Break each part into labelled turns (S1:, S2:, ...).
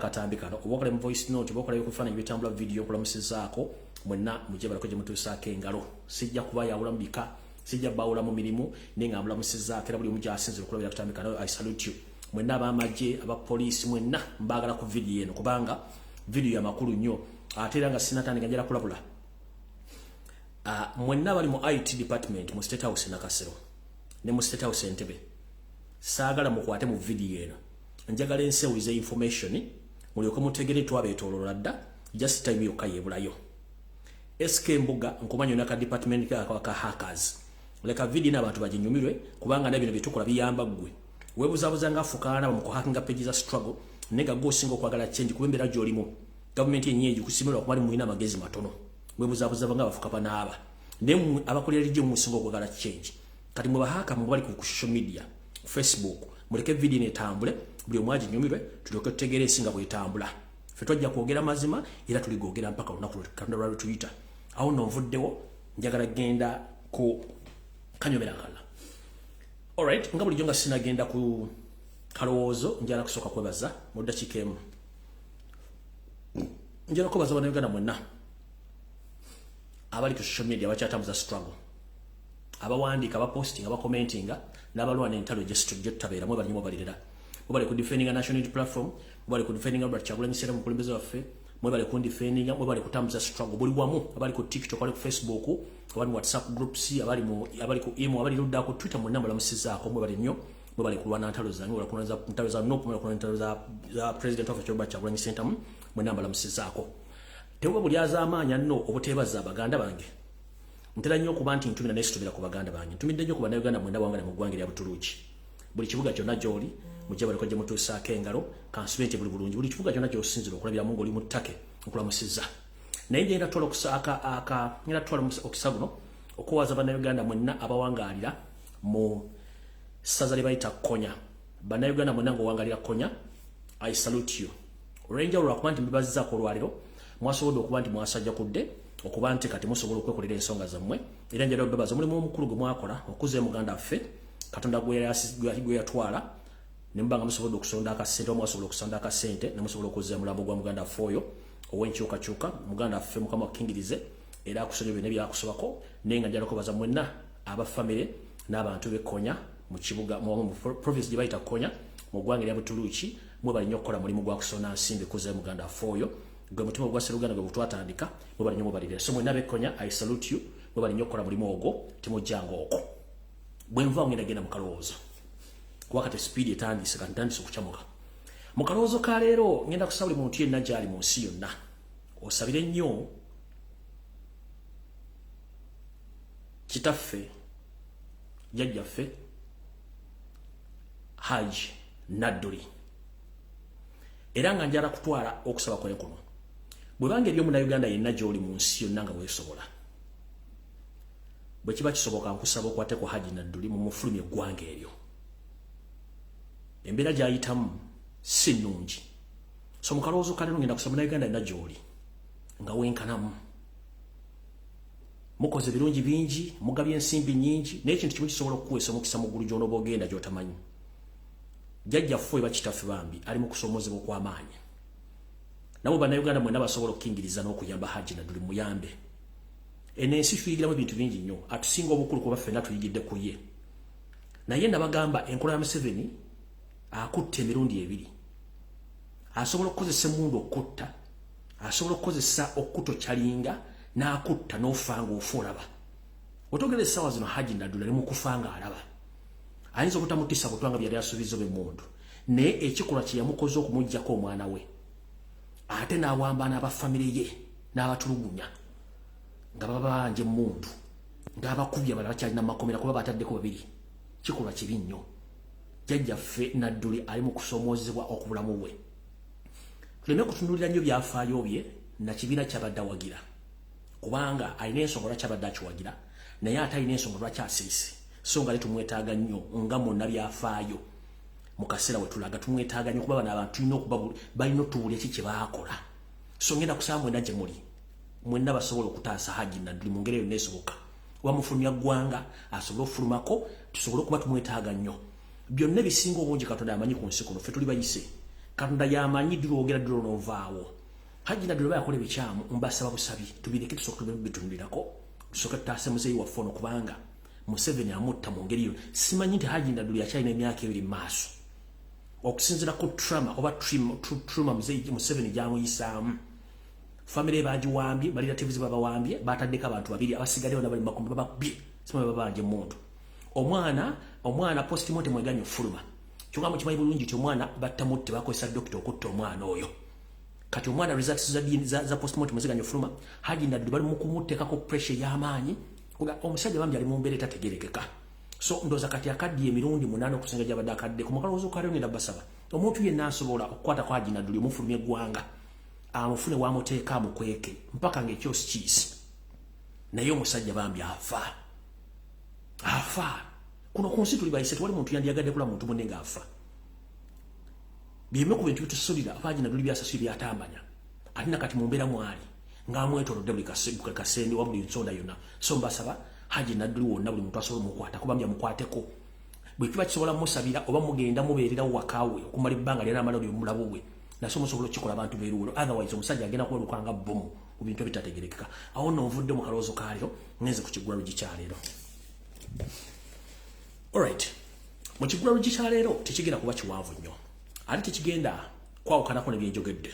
S1: katambi kano obokole mu voice note obokole kufana ibitambula video kula musizaako mwenna muje balakoje mutusake engalo sijja kuba yawula mbika sijja bawula mu mirimu ninga ambula musizaako era buli mujja asinze okulabira katambi kano. I salute you mwenna aba Maggii aba police mwenna mbagala ku video eno kubanga video ya makulu nnyo ate era nga sinatandika njala kulabula mwenna bali mu IT department mu State House na Kasero ne mu State House Entebbe saagala mukwate mu video eno njagala ensewulize information mulyoka mutegere twabetolora dda just time yokka yebulayo SK Mbuga nkomanyo naka department ka hackers leka video n'abantu bajinyumirwe kubanga na bino bitukola biyamba gwe webuzabuza nga afukana mu hacking page za struggle nega go singo kwagala change kubembera jolimo government yenyeji kusimira kwali muina magezi matono webuzabuza banga bafuka panaba ne abakolera lije mu singo kwagala change kati mu bahaka mu bali ku social media Facebook muleke video netambule buli omwaji nyumirwe tuloke tutegere singa bwetambula fe twajja kwogera mazima era tuligogera mpaka lunaku lwa Twitter awo novuddewo njagala genda ku kanyomera kala. Alright, nga bulijjo nga sinagenda ku kalowoozo njala kusoka kwebaza mu ddakiika emu njala kwebaza bannayuganda mwenna abali ku social media abakyatambuza struggle abawandiika abaposting abakomentinga n'abalwana entalo gyetutabeera mwe balimu balirira mwe bali ku defending a national unity platform mwe bali ku defending Albert Kyagulanyi mu kulembeza waffe mwe bali ku defending mwe bali kutambuza struggle buli wamu abali ku TikTok abali ku Facebook abali mu WhatsApp groups abali ku email abali ludda ku Twitter mu namba lamusizaako mwe bali nnyo mwe bali kulwana ntalo zanyu wala kunanza ntalo za nopu mwe kunanza ntalo za president of Albert Kyagulanyi Center mwe namba lamusizaako tewe buli azamanya nno obutebaza baganda bange ntera nnyo kuba nti ntumira nesitubira ku baganda bange ntumidde nnyo ku bannayuganda mwenda wanga mu ggwanga lya Butuluki buli kibuga kyonna gy'oli mujja baliko gye mutuusaako engalo kansubente buli bulungi buli kibuga kyonna gy'osinzira okulabira mu ng'oli mu ttake okulamusiza naye nje ngenda twala okisa guno okuwaza bannayuganda mwenna abawangaalira mu ssaza lye bayita Konya bannayuganda mwenna ng'owangaalira Konya I salute you olw'enjawulo lwakuba nti mbibazizzaako olwaliro mwasobodde okuba nti mwasajja kudde okuba nti kati musobola okwekolera ensonga zammwe era njala obebaza omulimu omukulu gwe mwakola okuza muganda waffe Katonda gwe yatwala ne mubanga musobola okusonda akasente omwasobola okusonda akasente ne musobola okuza mulambo gwa muganda waffe oyo ow'enkyukakyuka muganda waffe Mukama akingirize era akusonye byonna byakusobako naye nga njala okubaza mwenna abafamire n'abantu b'Ekonya mu kibuga mu province gye bayita Konya mu ggwanga lya Butuluki mwe bali nnyo okukola mulimu gwa kusona nsimbi kuza muganda waffe oyo gwe mutima gwa Seruganda gwe butwatandika mwe bali nnyo mubalire so mwenna b'Ekonya I salute you mwe bali nnyo okukola mulimu ogwo temujjanga okwo bwe nva ngenda genda mu kalowoozo wakati speed etandise kati ntandise okucamuka mu kalowoozo ka leero ngenda kusaba buli muntu yenna gy'ali mu nsi yonna osabire nnyo kitaffe jjajjaffe Haji Nadduli era nga njala kutwala okusaba kwe kuno bwe bange eri omunnayuganda yenna gy'oli mu nsi yonna nga weesobola bwe kiba kisoboka nkusaba okwate ku Haji Nadduli mu mufulumya eggwanga eryo embeera gy'ayitamu si nnungi so mu kalowoozo ka leero ngenda kusaba munnayuganda yenna gy'oli nga wenkanamu mukoze birungi bingi mugabye ensimbi nnyingi naye ekintu kimu kisobola okukuweesa omukisa mu ggulu gy'onooba ogenda gy'otamanyi jjajjaffe oba kitaffe bambi ali mu kusoomozebwa okw'amaanyi nabo bannayuganda mwenna basobola okukingiriza n'okuyamba Haji Nadduli muyambe enensi tuyigiramu ebintu bingi nnyo atusinga obukulu kuba ffenna tuyigidde ku ye naye nabagamba enkola ya Museveni akutta emirundi ebiri asobola okukozesa emmundu okutta asobola okukozesa okutokyalinga n'akutta n'ofanga ofa olaba otogera essaawa zino Haji Nadduli ali mu kufa nga alaba ayinza obutamutisa butwanga byali asuubiza b'emmundu naye ekikolwa kye yamukoze okumuggyako omwana we ate n'awamba n'abafamire ye n'abatulugunya nga baba banje emmundu ng'abakubye abalala bakyalina mu makomera kuba bataddeko babiri kikolwa kibi nnyo jjajjaffe Nadduli ali mu kusomoozebwa okubulamu bwe tuleme kutunuulira nnyo byafaayo bye na kibiina kyabadde awagira kubanga alina ensonga lwaki abadde akiwagira naye ate alina ensonga lwaki asirise so nga tumwetaaga nnyo nga mwonna byafaayo mu kaseera we tulaga tumwetaaga nnyo kuba bano abantu tulina okuba balina otuwulya ki kye baakola so ngenda kusaba mwenna gye muli mwenna basobola okutaasa Haji Nadduli mu ngeri eyo neesoboka wamufulumya ggwanga asobole okufulumako tusobole okuba tumwetaaga nnyo byonna ebisinga obungi Katonda amanyi ku nsi kuno ffe tuli bayise Katonda yamanyi dirogera dironovaawo Haji Nadduli yakole bichamu mbasaba busabi tubireke tusoke bitundirako tusoke tase muzeyi wa fono kubanga Museveni amutta mu ngeri yo simanyi nti Haji Nadduli yakyalina emyaka ebiri maaso okusinzira ku trauma oba trauma muzeyi Museveni gyamuyisaamu family bagiwambye bali relatives babawambye bataddeko abantu babiri abasigaddeyo nabali makombe bababye simanyi babanje muntu omwana postmortem mweganyo fuluma kyonga mu kimanyi bulungi ti omwana battamutte bakozesa doctor okutta omwana oyo kati omwana results za postmortem ziganyo fuluma Haji Nadduli bali mu kumuttekako pressure y'amaanyi omusajja bambi ali mu mbeera etategerekeka so ndoza kati akaddi emirundi 8 okusinga gy'abadde akadde ku mukalowozo kaliyo ngenda basaba omuntu yenna asobola okukwata kwa Haji Nadduli omufulumya eggwanga amufune wamuteeka amukweke mpaka ng'ekyosi kiisi naye omusajja bambi afa kuno ku nsi tuli bayise tewali muntu yandiyagadde kula muntu munne ng'afa bimu ku bintu bitusulira Haji Nadduli byasasuli byatambanya ate nakati mu mbeera mwali ng'amwetoolodde buli kasende wa buli nsonda yonna so mbasaba Haji Nadduli wonna buli muntu asobola omukwata kubambye amukwateko bwe kiba kisobola musabira oba mugenda mubeererawo wakaawe okumala ebbanga lyera amala oli omulabu gwe naso musobola okikola abantu beeruulo otherwise omusajja agenda kuwelukanga bomu mu bintu ebitategerekeka awo nno nvudde mu kalowoozo kaaliro ngenze ku kiggula lugikyaleero alright mu kiggula lugikyaleero tekigenda kuba kiwanvu nnyo ate tekigenda kwawukanako ne byenjogedde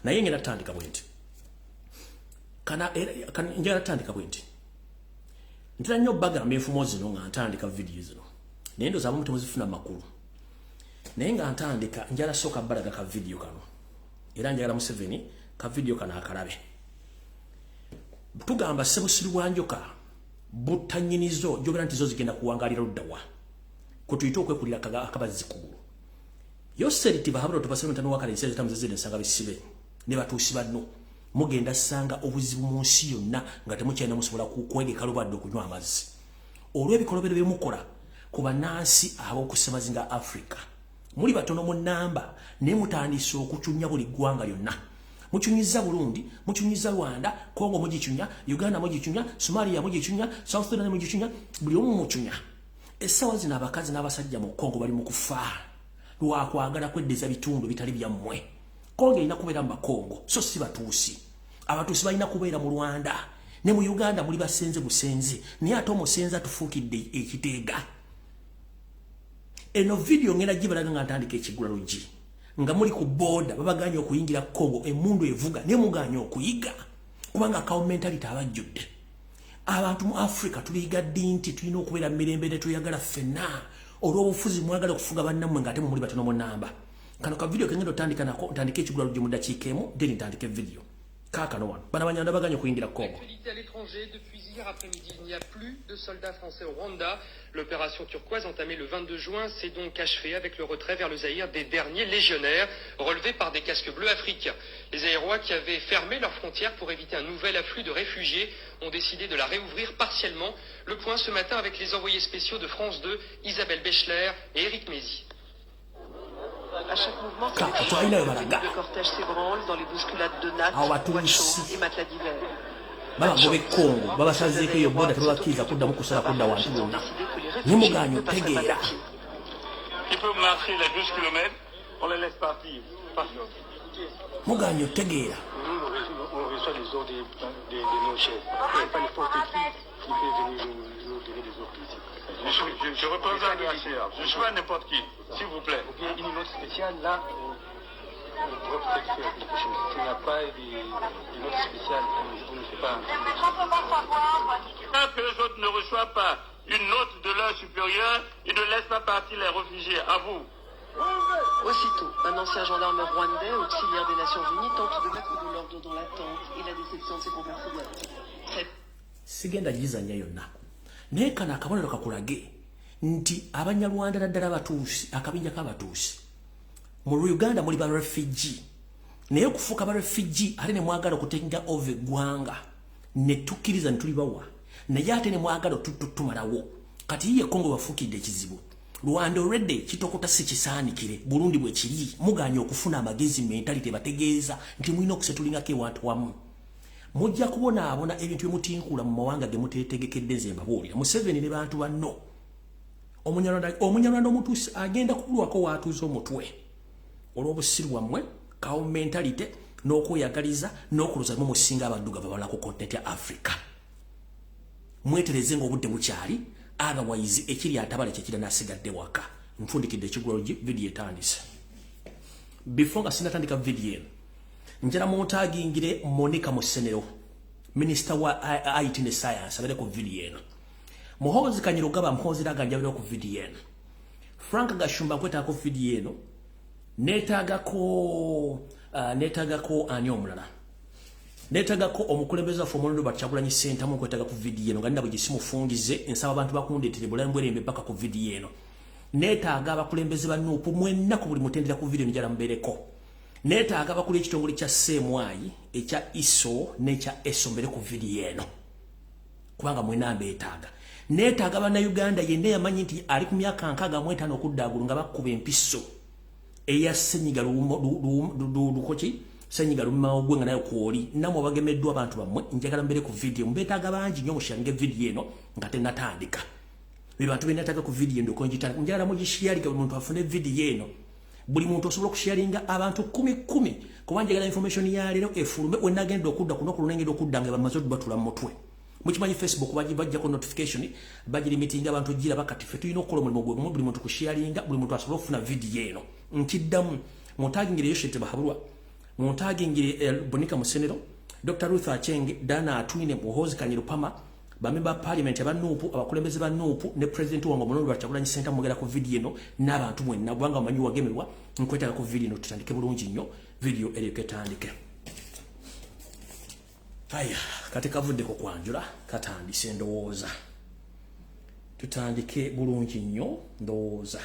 S1: naye ngenda tutandika bwe nti njagala tutandika bwe nti ntera nnyo bagamba enfumo zino nga ntandika vidiyo zino naye ndoza abamu temuzifuna makulu naye nga ntandika njala sooka balaga ka vidiyo kano era njagala Museveni ka vidiyo kano akalabe tugamba Ssebusiru wa Njoka butta nnyinizo jogera nti zo zigenda kuwangalira luddawa kutuyita okwekulira akabazi kugulu Yoseri tibahabula tubasebe ntano wakale nsi tamuzezere nsanga bisibe ne batuusi banno mugenda sanga obuzibu mu nsi yonna nga temukyalina musobola kwegeka lubadde okunywa amazzi olw'ebikolobero bye mukola ku bannansi ab'okusemazinga Africa muli batono mu namba naye mutandise okucunya buli ggwanga lyonna mucunyiza Burundi mucunyiza Rwanda Congo mugicunya Uganda mugicunya Somalia mugicunya South Sudan mugicunya buli omu mucunya essaawa zino abakazi n'abasajja mu Congo bali mu kufa lwakwagala kweddeza bitundu bitali byammwe Congo erina kubeera mu Bakongo so si batuusi abatuusi balina kubeera mu Rwanda ne mu Uganda muli basenze busenze naye ate omusenze atufuukidde ekiteega eno video ngenda gibalaga nga ntandika ekiggula lugi nga muli ku boda babaganya okuyingira Congo emundu evuga ne muganya okuyiga kubanga kawo mentality abajjudde abantu mu Africa tuliyiga ddi nti tulina okubeera mirembe ne tuyagala ffenna olw'obufuzi mwagala okufuga bannammwe nga ate muli batono mu namba kano ka video kengenda otandika nako ntandika ekiggula lugi mu dakiika emu then ntandika video kaakano wano bana banyanda baganya okuyingira Congo.
S2: Hier après-midi, il n'y a plus de soldats français au Rwanda. L'opération turquoise entamée le 22 juin s'est donc achevée avec le retrait vers le Zaïre des derniers légionnaires relevés par des casques bleus africains. Les Zaïrois qui avaient fermé leurs frontières pour éviter un nouvel afflux de réfugiés ont décidé de la réouvrir partiellement. Le point ce matin avec les envoyés spéciaux de France 2, Isabelle Bechler et Éric Mézy.
S3: À chaque mouvement, le cortège s'ébranle dans les bousculades de nattes, Wacho et matelas d'hiver.
S1: Baba bobe Congo baba sazeko yo boda tubakiza kudda mu kusala kudda wantu bonna nimuganyo tegeera
S4: qui peut marcher les 12 km on les laisse partir
S1: muganyo tegeera
S4: on reçoit les ordres de nos chefs et pas n'importe qui peut venir nous donner des ordres ici. Je représente la CA, je suis pas n'importe qui, s'il vous plaît. Ou bien une note spéciale là on pourrait peut-être faire quelque chose. S'il n'y a pas de note spéciale, on ne fait pas. Tant que les autres ne reçoivent pas une note de leur supérieur, ils ne laissent pas partir les réfugiés. À vous.
S3: Aussitôt, un ancien gendarme rwandais, auxiliaire des Nations Unies, tente de mettre de l'ordre dans l'attente et la déception de ses compatriotes.
S1: Sigenda gizanya yonna. Naye kana akabonero kakulage nti Abanyarwanda naddala abatuusi akabinja k'abatuusi mu Uganda muli ba refugee naye okufuuka ba refugee ate ne mwagala okutenga over eggwanga ne tukkiriza ne tulibawa naye ate ne mwagala tutumalawo kati ye Congo bafuukidde ekizibu Rwanda already kitokota si kisaanikire Burundi bwe kiri muganya okufuna amagezi mentality bategeeza nti mulina okusetulingako ewantu wamu mujja kubona ebintu ebimutinkula mu mawanga ge muteetegekedde nze mbabuulira Museveni ne bantu banno Omunyarwanda omutuusi agenda kubulwako waatuuza omutwe olw'obusiru bwammwe kawo mentality n'okweyagaliza n'okuluza mu musinga abaddugavu abala ku continent ya Africa mwetereze ng'obudde bukyali otherwise ekiri atabale kye kira nasigadde waka nfundikidde ekigulu video etandise before nga sinatandika video eno njala muntagingire Monica Musenero Minister wa IT ne Science abere ku video eno Muhoozi Kanyiro gaba Muhoozi laganja abere ku video eno Frank Gashumba kweta ku video eno netagako ani omulala netagako omukulembeza fomondo bachagulanyi center mu kwetaga ku video eno nganda bugisimu fungize ensaba abantu bakundetere bulambwere mbaka ku video eno netaga abakulembeze banupu mwenna ku buli mutendera ku video njala mbereko netaga bakuli ekitongole kya semwayi ekya iso necha eso mbere ku video eno kubanga mwena mbetaga netaga bana Uganda yende yamanyi nti ali ku myaka nkaga mwetano okuddagulu nga bakuba empiso eya senyiga lukochi senyiga lumma ogwenga nayo kuoli namo bagemeddwa abantu bamwe njagala mbere ku video mbetaga bangi nyo mushange video eno ngate natandika bibantu binataka ku video ndo konjitana njagala mu gishiyalika umuntu afune video eno buli muntu osobola kusharinga abantu 10 kubanje gala information ya lero efulume wenagenda okudda kuno kulunengenda okuddanga bamazodu batula mutwe mukimanyi Facebook bajja ko notification bajiri meeting abantu gira bakati fe tuyino okolo mulimo gwe buli muntu kusharinga buli muntu asobola kufuna video eno nkiddamu muntagingire yoshete bahabulwa muntagingire Bonika Musenero Dr. Ruth Achenge Dana Atwine Muhoozi Kanyiro Pama bamemba parliament abanupu abakulembeze banupu ne president wango munondo bachagulanyi center mugera ku video eno n'abantu mwenna bwanga manyi wagemerwa nkwetaka ku video eno tutandike bulungi nnyo video eriketandike haya katika vudde ko kwanjula katandise ndowooza tutandike bulungi nnyo ndowooza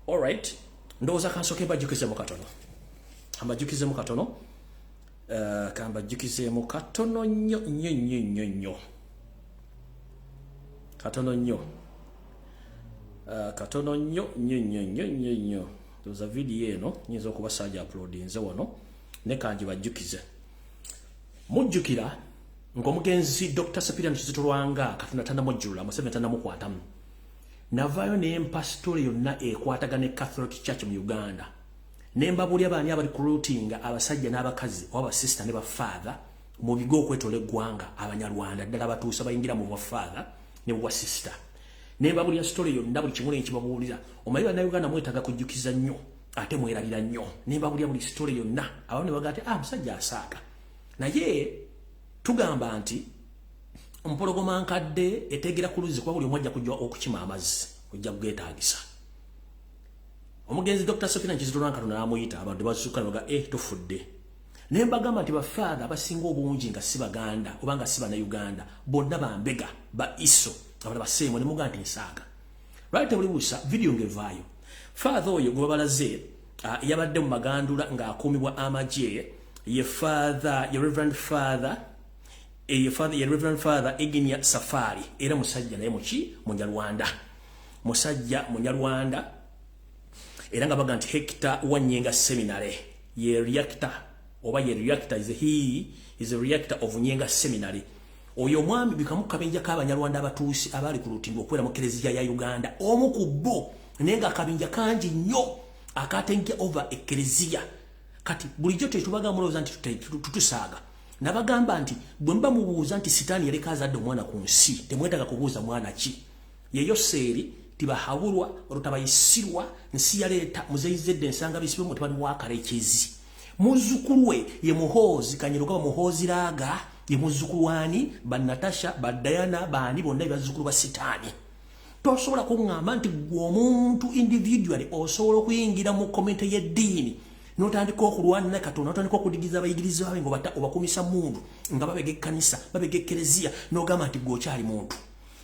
S1: alright ndowooza kansoke bajukize mu katono ambajukize mu katono kamba jukize mu katono nnyo katono nnyo katono nnyo doza video eno nyinza okubasajja uploadinze wano ne kanji bajukize mujjukira ng'omugenzi Dr. Sapirian Kizito Lwanga katunatanda mujjula musemetanda mukwatamu navayo ne pastori yonna ekwataga ne Catholic Church mu Uganda nemba buli abani abali recruiting abasajja n'abakazi oba sister ne ba father mu bigo okwetola eggwanga abanyarwanda ddala batuusa bayingira mu bwa father ne bwa sister nemba buli story yonna buli kimule ekibabuulira omayiba na Uganda mwetaga kujjukiza nnyo ate mwerabira nnyo nemba buli story yonna abantu ne bagate musajja asaaka naye tugamba nti mpologoma nkadde etegera kuluzi kwa buli omwajja kujja okukima amazzi ojja kugeetaagisa omugenzi Dr. Sapirian Kizito Lwanga tunamuyita abantu basukana baga tufudde nembagamba nti bafaada abasinga obungi nga si Baganda obanga si bana Uganda bonna bambega ba iso abala basemo ne muganda nsaaga right buli busa video ngevaayo father oyo gwe balaze yabadde mu Magandula nga akumibwa Maggii ye father ye reverend father ye reverend father Kinnyenya Safari era musajja naye muki Munyarwanda musajja Munyarwanda era nga baga nti Hector Wanyenga Seminary ye reactor oba ye reactor is a reactor of Nyenga Seminary oyo mwami bikamukabenja k'Abanyarwanda abatuusi abali ku lutimbo okwera mu Eklezia ya Uganda omu ku bo nenga akabinja kangi nnyo akatenke over Eklezia kati bulijjo tetubaga mulowooza nti tutusaaga nabagamba nti bwe mba mubuuza nti sitaani yaleka azadde omwana ku nsi temwetaaga kubuuza mwana ki ye Yoseri tibahawulwa olutabayisirwa nsi yaleeta muzeyizedde ensanga bisibe mu tebali wakarekezi muzzukulu we ye Muhoozi Kanyiro gaba Muhoozi Laaga ye muzzukulu wani ba Natasha ba Diana bani bonna bazzukulu ba sitaani tosobola kuŋŋamba nti omuntu individually osobola okuyingira mu komite y'eddiini n'otandika okulwana Katonda n'otandika okudigiza abayigiriza babe obakumisa mundu nga babega ekkanisa babega Eklezia n'ogamba nti gwokyali muntu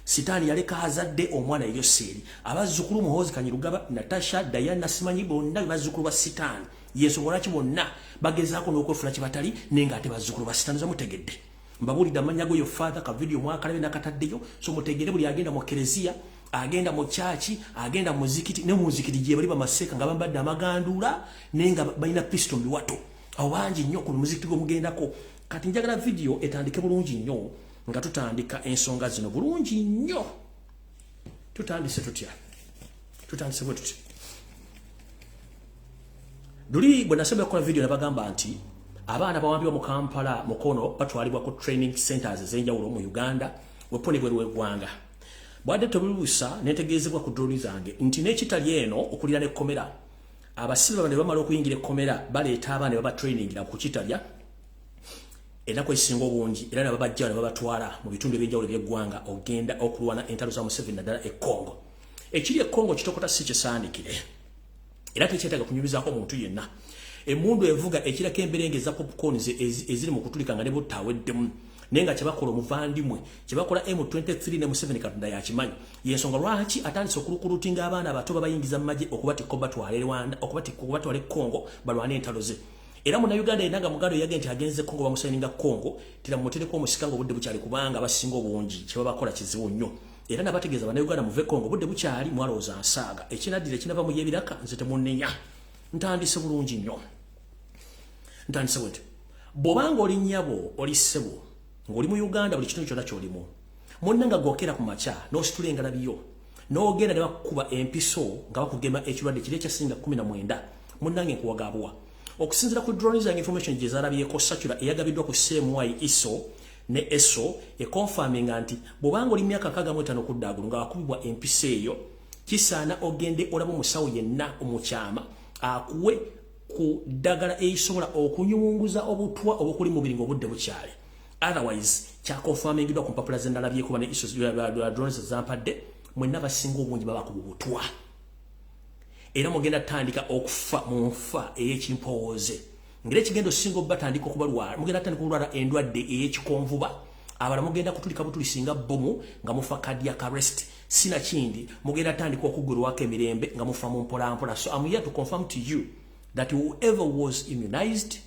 S1: sitaani yaleka azadde omwana Yoseri abazzukulu Muhoozi Kanyiro gaba Natasha Diana simanyi bonna bazzukulu ba sitaani yesobola ki bonna bagezaako n'okwefuna kibatali nenga ate bazzukulu ba sitaani zamutegedde mbabulidde amannya go yo father ka video mwakalabe nakataddeyo so mutegere buli agenda mu Eklezia agenda mu chachi agenda mu muzikiti ne muzikiti gye bali bamaseka nga bambadde Amagandula nenga balina pisto mbiwato awo bangi nnyo ku muzikiti gwomugendako kati njagala video etandike bulungi nnyo nga tutandika ensonga zino bulungi nnyo tutandise bwe tuti Duli bwe nasema kwa video nabagamba nti abaana bawambibwa mu Kampala mukono batwalibwa ku training centers ezenjawulo mu Uganda wepone bwe gwanga. Bwadde tobulusa netegeezebwa ku drone zange nti n'ekitali eno okulira ne komera abasibe bane bamala okuyingira komera baleeta abaana baba training na ku kitalya enako esinga obungi era nababajja babatwala mu bitundu eby'enjawulo by'eggwanga ogenda okulwana entalo za Museveni naddala e Congo. Ekiri e Congo kitokota si kisandikire era tekyetaaga kunyumizaako omuntu yenna. Emundu evuga ekirako emberenge za popcorn eziri mu kutulika nga ne butaweddemu nenga kyebakola omuvandimwe kyebakola M23 ne Museveni Katonda yakimanyi yensonga lwaki atandise okulukurutinga abaana abato babayingiza mu magye okubatikko batwale Rwanda okubatikko batwale Congo balwane entalo ze. Era muna Uganda enanga mugado yagenti agenze Congo bamusayininga Congo tira mutereko omusikango budde bukyali kubanga basinga obungi kyebabakola kizibu nnyo. Era nabategeeza bana Uganda muve Congo budde bukyali mwaloza nsaaga ekinadire kinava mu yebiraka nze temunnenya ntandise bulungi nnyo. Ntandise bwe bobanga oli nnyabo oli ssebo ng'oli mu Uganda buli kitundu kyonna ky'olimu munnanga gwokera ku makya n'ositulengala biyo n'ogenda ne bakuba empiso nga bakugema ekirwadde kiri ekyasinga 19 munnange nkuwagaabwa okusinziira ku drone zange information gye zaalabyeko Satura eyagabiddwa ku CMY ISO ne ESO econfirminga nti bw'obanga oli myaka 65 okuddaagulu nga wakubibwa empiso eyo kisaana ogende olaba omusawo yenna omukyama akuwe ku ddagala eyisobola okunyunguza obutwa obukuli mubiri ng'obudde bukyali. Otherwise kyakonfirmingidwa ku mpapula ze ndalabyeko bane ISO drones zampadde mwenna basinga obungi baba ku butwa. Era mugenda tandika okufa mu nfa ey'ekimpooze ngire kigendo singo batandika okubalwala mugenda tandika okulwala endwadde ey'ekikonvuba abala mugenda kutulika butulisinga bomu nga mufa cardiac arrest sina kindi mugenda tandika okugulwako emirembe nga mufa mu mpolampola. So I'm here to confirm to you that whoever was immunized,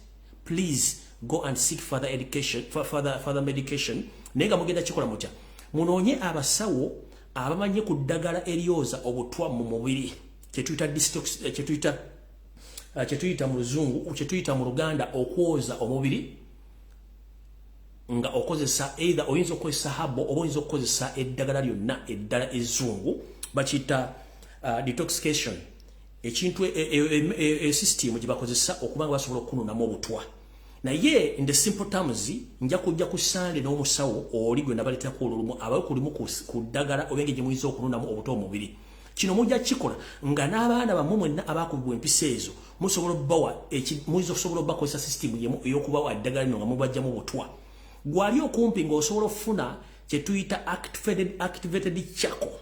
S1: please go and seek further education, further medication. Nenga mugenda kikola mutya munoonye abasawo abamanye ku ddagala eryoza obutwa mu mubiri kyetuyita detox kyetuyita mu luzungu kyetuyita mu Luganda okwoza omubiri nga okozesa either oyinza okukozesa habo oba oyinza okukozesa eddagala lyonna eddala ezzungu bakiyita detoxification ekintu system gye bakozesa okubanga basobola okununamu obutwa. Naye in the simple terms nja kujja ku Sande n'omusawo oli gwe nabaleetako olulumu abayo kulimu ku ddagala obenge gye muyinza okununamu obutwa omubiri. Kino mujja kikola nga n'abaana bammwe mwenna abakubibwa empisa ezo musobola obbawa muyinza okusobola obbakozesa system ey'okubawa eddagala lino nga mubajjamu obutwa. Gwali okumpi ng'osobola okufuna kye tuyita activated charcoal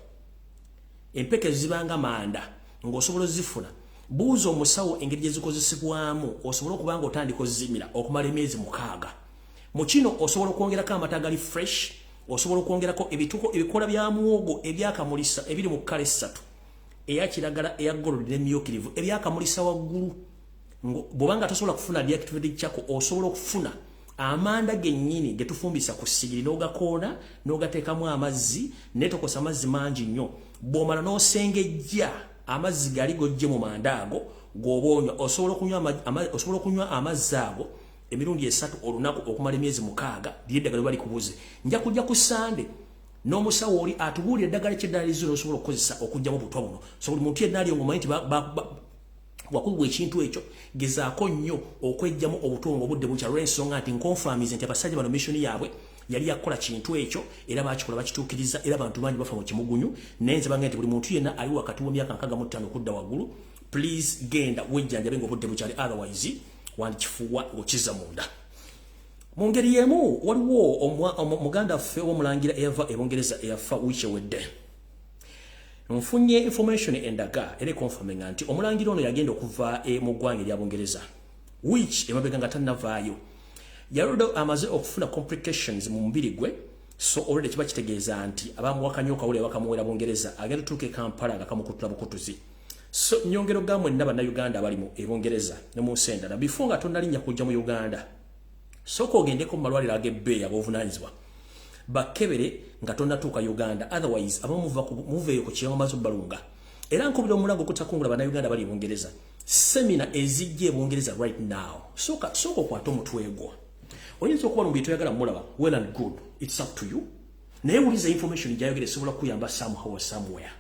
S1: empeke zibanga manda ng'osobola ozifuna buuza omusawo engeri gye zikozesebwamu osobola okubanga otandika ozimira okumala emyezi 6. Mu kino osobola okwongerako amata gali fresh osobola okwongerako ebikola bya muwogo ebyakamulisa ebiri mu kkala 3 eya kiragala eya gold n'emyukirivu ebyakamulisa waggulu. Bw'obanga tosobola kufuna deactivated charcoal osobola okufuna amanda gennyini getufumbisa ku sigiri n'ogakoona n'ogateekamu amazzi netokosa amazzi mangi nnyo bw'omala n'osengejja amazzi gali gojje mu manda ago g'oboonywa osobola okunywa amazzi ago emirundi 3 olunaku okumala emyezi 6 lyeddagala bali kubuze. Nja kujja ku Sande n'omusawo oli atubuulira eddagala kyeddala lizo osobola okukozesa okujjamu obutwa buno. So buli muntu yenna ali omumanyi nti wakubibwa ekintu ekyo gezaako nnyo okwejjamu obutwa obudde bukya lw'ensonga nti nkonfamize nti abasajja bano missoni yaabwe yali yakola kintu ekyo era bakikola bakituukiriza era abantu bangi bafa mu kimugunyu. Nenze bange nti buli muntu yenna ali wakati w'emyaka 65 okudda waggulu please genda wejjanjabe ng'obudde bukyali otherwise wandikifuwa ng'okiza munda. Mu ngeri y'emu waliwo omuganda waffe w'omulangira eyava e Bungereza eyafa wiiki ewedde. Nfunye information endaga era confirming nti omulangira ono yagenda okuva mu ggwanga erya Bungereza wiiki emabega nga tannavaayo. Yalodo amaze okufuna complications mu mubiri gwe so already kiba kitegeeza nti abamuwakanya okawule bakamuwera Bungereza agenda tuuka e Kampala nga kamukutula bukutuzi. So nyongero gamwe ndaba na Uganda balimu e Bungereza ne mu Sendala before nga tonnalinnya kujja mu Uganda soko ogendeko mu malwaliro ag'ebbeeyi ab'obuvunaanyizibwa bakebere nga tonnatuuka Uganda otherwise abamuva muveeyo ku kiyama mazo balunga. Era nkubira omulago okutakungula bana Uganda bali e Bungereza semina ezijje e Bungereza right now soka okwata omutwe gwo oyinza okuba mu bintu oyagala mulaba well and good it's up to you naye wuliza information gyayogera esobola kuyamba somehow or somewhere.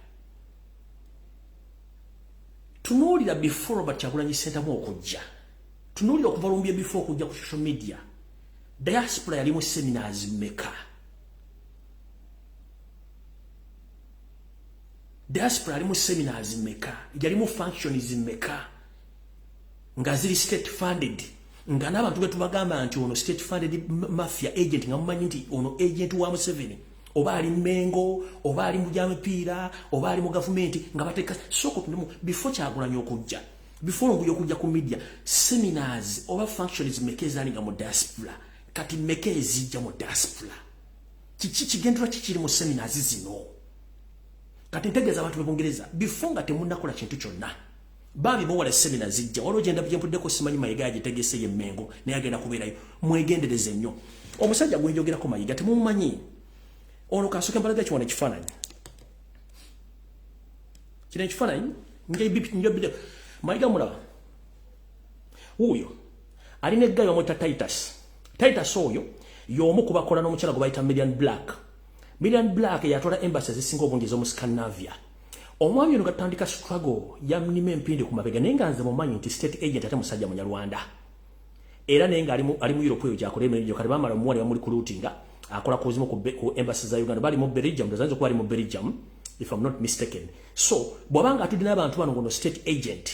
S1: tunuulira before Robert Kyagulanyi Ssentamu okujja. Tunuulira okuva Lumbuye before okujja ku social media. Diaspora yalimu seminars mmeka? Diaspora yalimu seminars mmeka? Yalimu functions mmeka? Nga ziri state funded. Nga n'abantu betu bagamba nti ono state funded mafia agent nga mumanyi nti ono agent wa Museveni. Oba ali Mengo, oba ali mu gyamipiira, oba ali mu gavumenti nga bateeka soko tunemu before Kyagulanyi okujja. Before Lumbuye okujja ku media, seminars oba functions mmeka ezali nga mu diaspora. Kati mmeka ezijja mu diaspora. Kiki kigendera kikiri mu seminars zino. Kati ntegeeza abantu b'Ebungereza before nga temunnakola kintu kyonna. Babi bowala seminars zijja waliwo genda byempuddeko simanyi Mayiga agitegese ye Mengo naye agenda kubeerayo. Mwegendereze nnyo. Omusajja gwe njogerako Mayiga temumumanyi. Ono kasooke mbalaga kiwana ekifaananyi. Kino ekifaananyi njobidde Mayiga mulaba. Wuuyo alina eggayo bamwita Titus. Titus oyo y'omu ku bakola n'omukyala gwe bayita Million Black. Million Black yatwala embassy ezisinga obungi ez'omu Scandinavia. Omwami ono gatandika struggle yamnima empindi ku mabega naye nga nze mumanyi nti state agent ate musajja Munyarwanda. Era naye nga ali mu Europe eyo gyakola emirimu gyo kati bamala muwali bamuli recruitinga akola kuzimu ku embassy za Uganda bali mu Belgium ndozanze kuba ali mu Belgium if I'm not mistaken. So bwabanga atudde n'abantu bano ngono state agent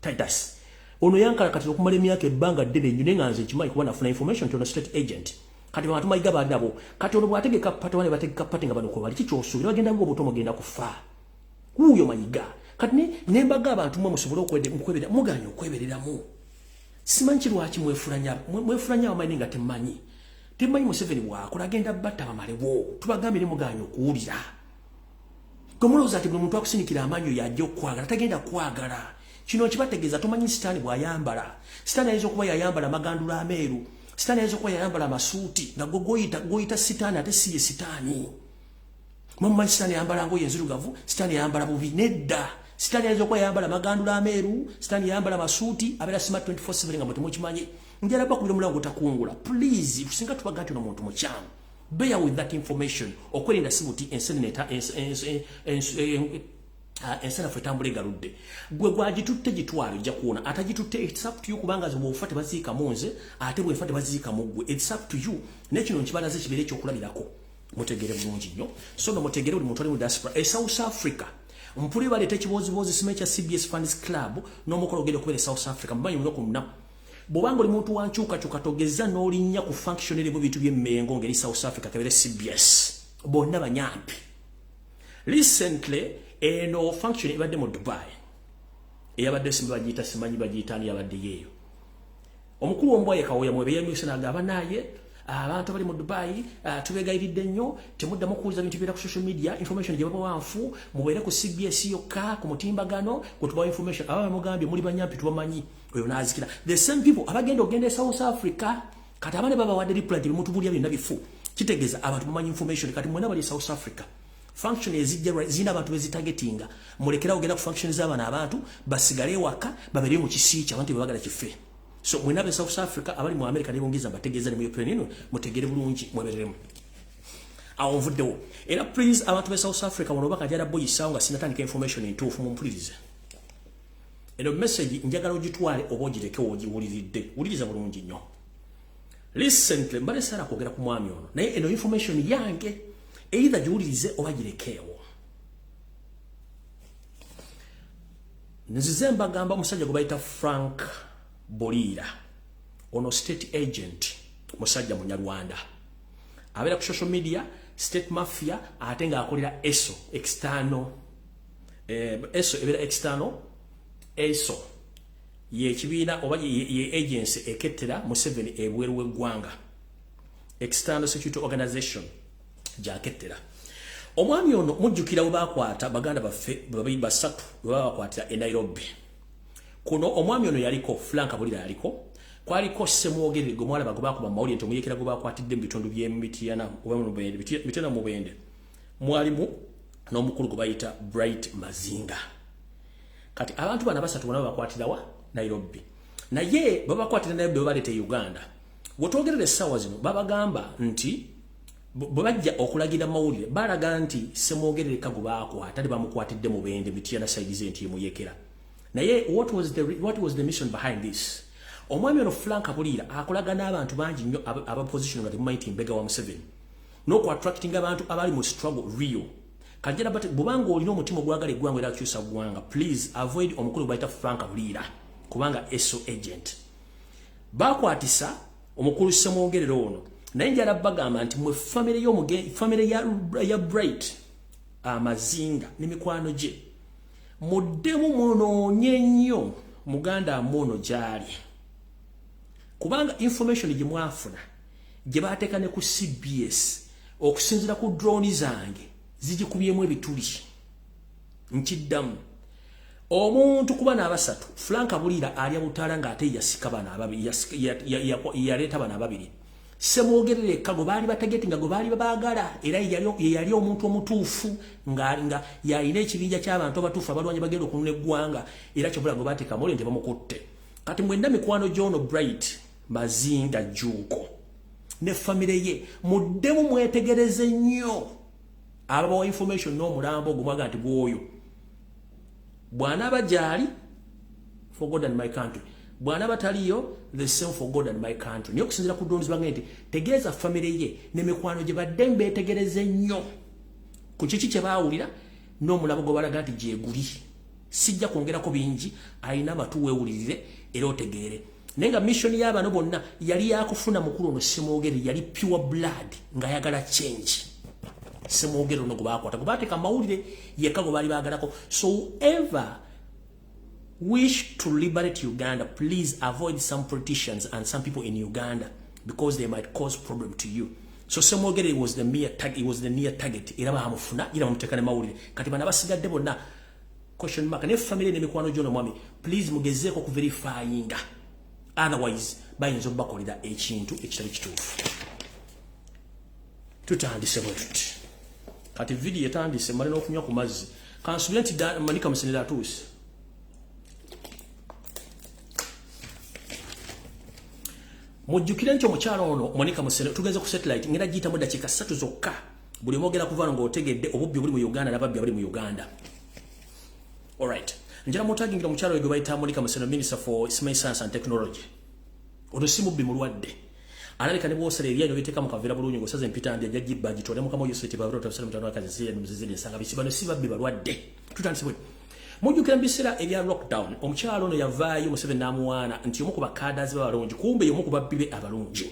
S1: Titus ono yankala kati okumala emyaka ebbanga ddene nnyo naye nga nze kimanyi kuba nafuna information nti ono state agent. Kati bantu Mayiga badabo kati ono bwategeka pati wale bategeka pati nga bano ko bali kikyosuubira bagenda ngo obutomo genda kufa. Wuuyo Mayiga kati ne mbaga abantu mwe musobole okweberera muganya okwebereramu. Simanyi lwaki mwefulanya amanyi nga temanyi. Temanyi Museveni bw'akola agenda batta bamalewo. Tubagambire muganya okuwulira. Gomulowooza ati buli muntu akusinikira amanyi yajja okwagala tagenda kwagala. Kino kibategeeza tomanyi sitaani bw'ayambala. Sitaani ayinza okuba yayambala amagandula ameeru. Sitaani ayinza okuba yayambala amasuuti nga goyita sitaani ate si ye sitaani. Mumanyi sitaani yayambala ngoye enzirugavu, sitaani yayambala bubi nedda. Sitaani ayinza okuba yayambala amagandula ameeru, sitaani yayambala amasuuti abeera smart 24/7 nga mutemukimanyi. Njala bakubira omulango takungula. Please tusinga tubaga nti ono muntu mukyamu. Bear with that information. Okwerinda sibuti enseneta ensana fetambule galudde. Gwe gwagitutte gitwalo ojja kuona atagitutte it's up to you kubanga zo bwofate baziika munze ate bwefate baziika mugwe it's up to you. Nekino nkibalaze kibere ekyokulabirako. Mutegere bulungi nnyo. So no mutegere buli muntu ali mu diaspora. South Africa. Mpuli baleta ekibozibozi simecha CBS Fans Club n'omukolo ogenda okubeera South Africa mbanyi muno kumna. Bobanga oli muntu wanchuka chukatogeza n'olinnya ku functionary mu bintu by'emmengo ngeri South Africa kabere CBS. Bonna banyampi. Recently eno function ibadde mu Dubai. Eyabadde simba bagiyita simanyi bagiyitani yabadde yeyo. Omukulu w'ombwaye kawoya mwebeye myose n'agamba naye abantu bali mu Dubai tubegayiridde nnyo temuddamu kuuza bintu byera ku social media information gye baba wanfu mubeere ku CBS yokka ku mutimbagano kutubawa information aba mugambye muli banyampi tubamanyi oyo naazikira the same people abagenda ogenda South Africa kati abane baba wadde replant bimutubulya byonna bifu kitegeeza abantu mumanyi information kati mwena bali South Africa function ezijja zina abantu bezitagetinga mulekera ogenda ku function z'abana abantu basigale waka babere mu kisiiki abantu babagala kife. So mwena be South Africa abali mu America ne bongiza bategeeza ne mu Europe nino mutegere bulungi mwebereremu. Awo nvuddewo. Era please abantu be South Africa wano bakajala boyi sanga sinatandika information entuufu mu mpulirize. Eno message njagala ogitwale oba ogireke ogiwuliridde. Wuliriza bulungi nnyo. Recently mbale sara kwogera ku mwami ono naye eno information yange either giwulirize oba girekeewo. Nzize mbagamba omusajja gwe bayita Frank Bolira ono state agent musajja Munyarwanda abera ku social media state mafia ate nga akolera ESO external ESO ebera external ESO ye kibiina oba ye agency ekettera Museveni ebweru w'eggwanga external security organization jakettera. Omwami ono mujjukira bwe bakwata baganda baffe babiri basatu bwe bakwatira e Nairobi. Kuno omwami ono yaliko Frank Bolira yaliko kwaliko semwogerere gwe mwala bagoba ku mawuli ento muyekera gwe bakwatidde mu bitundu by'Emitiana oba mu Bende Mitena mu Bende mwalimu n'omukulu gwe bayita Bright Mazinga. Kati abantu bana basatu bana bakwatira wa Nairobi naye babakwatira Nairobi baleta Uganda. Wotwogerere essaawa zino babagamba nti bwe bajja okulagira mawulire balaga nti semwogerere kagwe bakwata bamukwatidde mu Bende Mitena side ze nti muyekera naye what was the mission behind this? Omwami ono Frank Abulira akolaga n'abantu bangi nnyo aba position nga temumanyi mbega wa Museveni n'oku attracting abantu abali mu struggle real. Kajjala bate bubanga olina omutima ogwagala eggwanga era akyusa ggwanga, please avoid omukulu bayita Frank Abulira kubanga SO agent. Bakwatisa omukulu Ssemwogerero ono naye njala bagamba nti mwe family ya Bright Amazinga ne mikwano gye muddemu munoonye nnyo muganda amono gyali kubanga information gye mwafuna gye baateeka ne ku CBS okusinzira ku drone zange zigikubyemu ebituli nkiddamu omuntu kuba n'abasatu Frank Abulira alya butaala ng'ate yasika bana ababiri yaleeta bana ababiri Ssemwogerero ekka gwe baali bategetinga gwe baali babaagala era yali omuntu omutuufu nga yalina ekibinja ky'abantu abatuufu abalwanyi bagenda okununa eggwanga era kyobula gwe baateeka muli nti bamukutte kati mwenda mikwano John Bright Mazinga Juuko ne famire ye muddemu mwetegereze nnyo ababawa information n'omulambo ogumwaga nti bwoyo bwana bajali for God and my country bwana bataliyo the same for God and my country niyo kusinzira ku drones bange nti tegeeza famire ye ne mikwano gye badde mbeetegereze nnyo ku kiki kye baawulira n'omulabo gwe balaga nti gyeguli sijja kwongerako bingi ayina amatu weewulirire era otegeere naye nga mission y'abano bonna yali yakufuna mukulu ono Ssemwogerero yali pure blood ng'ayagala change Ssemwogerero ono gwe baakwata gwe baateeka amawulire yekka gwe baali baagalako. So whoever wish to liberate Uganda, please avoid some politicians and some people in Uganda because they might cause problem to you. So Ssemwogerero was the near target era baamufuna era bamuteeka ne mawulire kati bana basigadde bonna question mark ne family ne mikwano gyo n'omwami please mugezeeko ku verifyinga otherwise bayinza okubakolera ekintu ekitali kituufu. Tutandise bwe tuti kati video etandise mali n'okunywa ku mazzi kansubira nti Manika Musenera atuuse mujjukire nti omukyalo ono Manika Musenera tugenze ku satellite ngenda giyitamu dakiika 3 zokka buli mwogera kuvaano ng'otegedde obubbi buli mu Uganda n'ababbi abali mu Uganda. Alright, njala mutagingira omukyalo oyo gwe bayita Manika Musenera Minister for Science and Technology ono si mubbi mulwadde analika ne bwosala eryanyo biteeka mu kaveera bulungi ng'osaza empita ndi ajja gibba gitwale mukama Yoseri babiro tabasala mutano wakazi siya muzizidi nsanga bisibano si babbi balwadde tutandise bwe mujjukira mbisera ebya lockdown omukyalo ono yavaayo Museveni n'amuwaana nti omu ku bakadaazi b'abalungi kumbe y'omu ku babbi be abalungi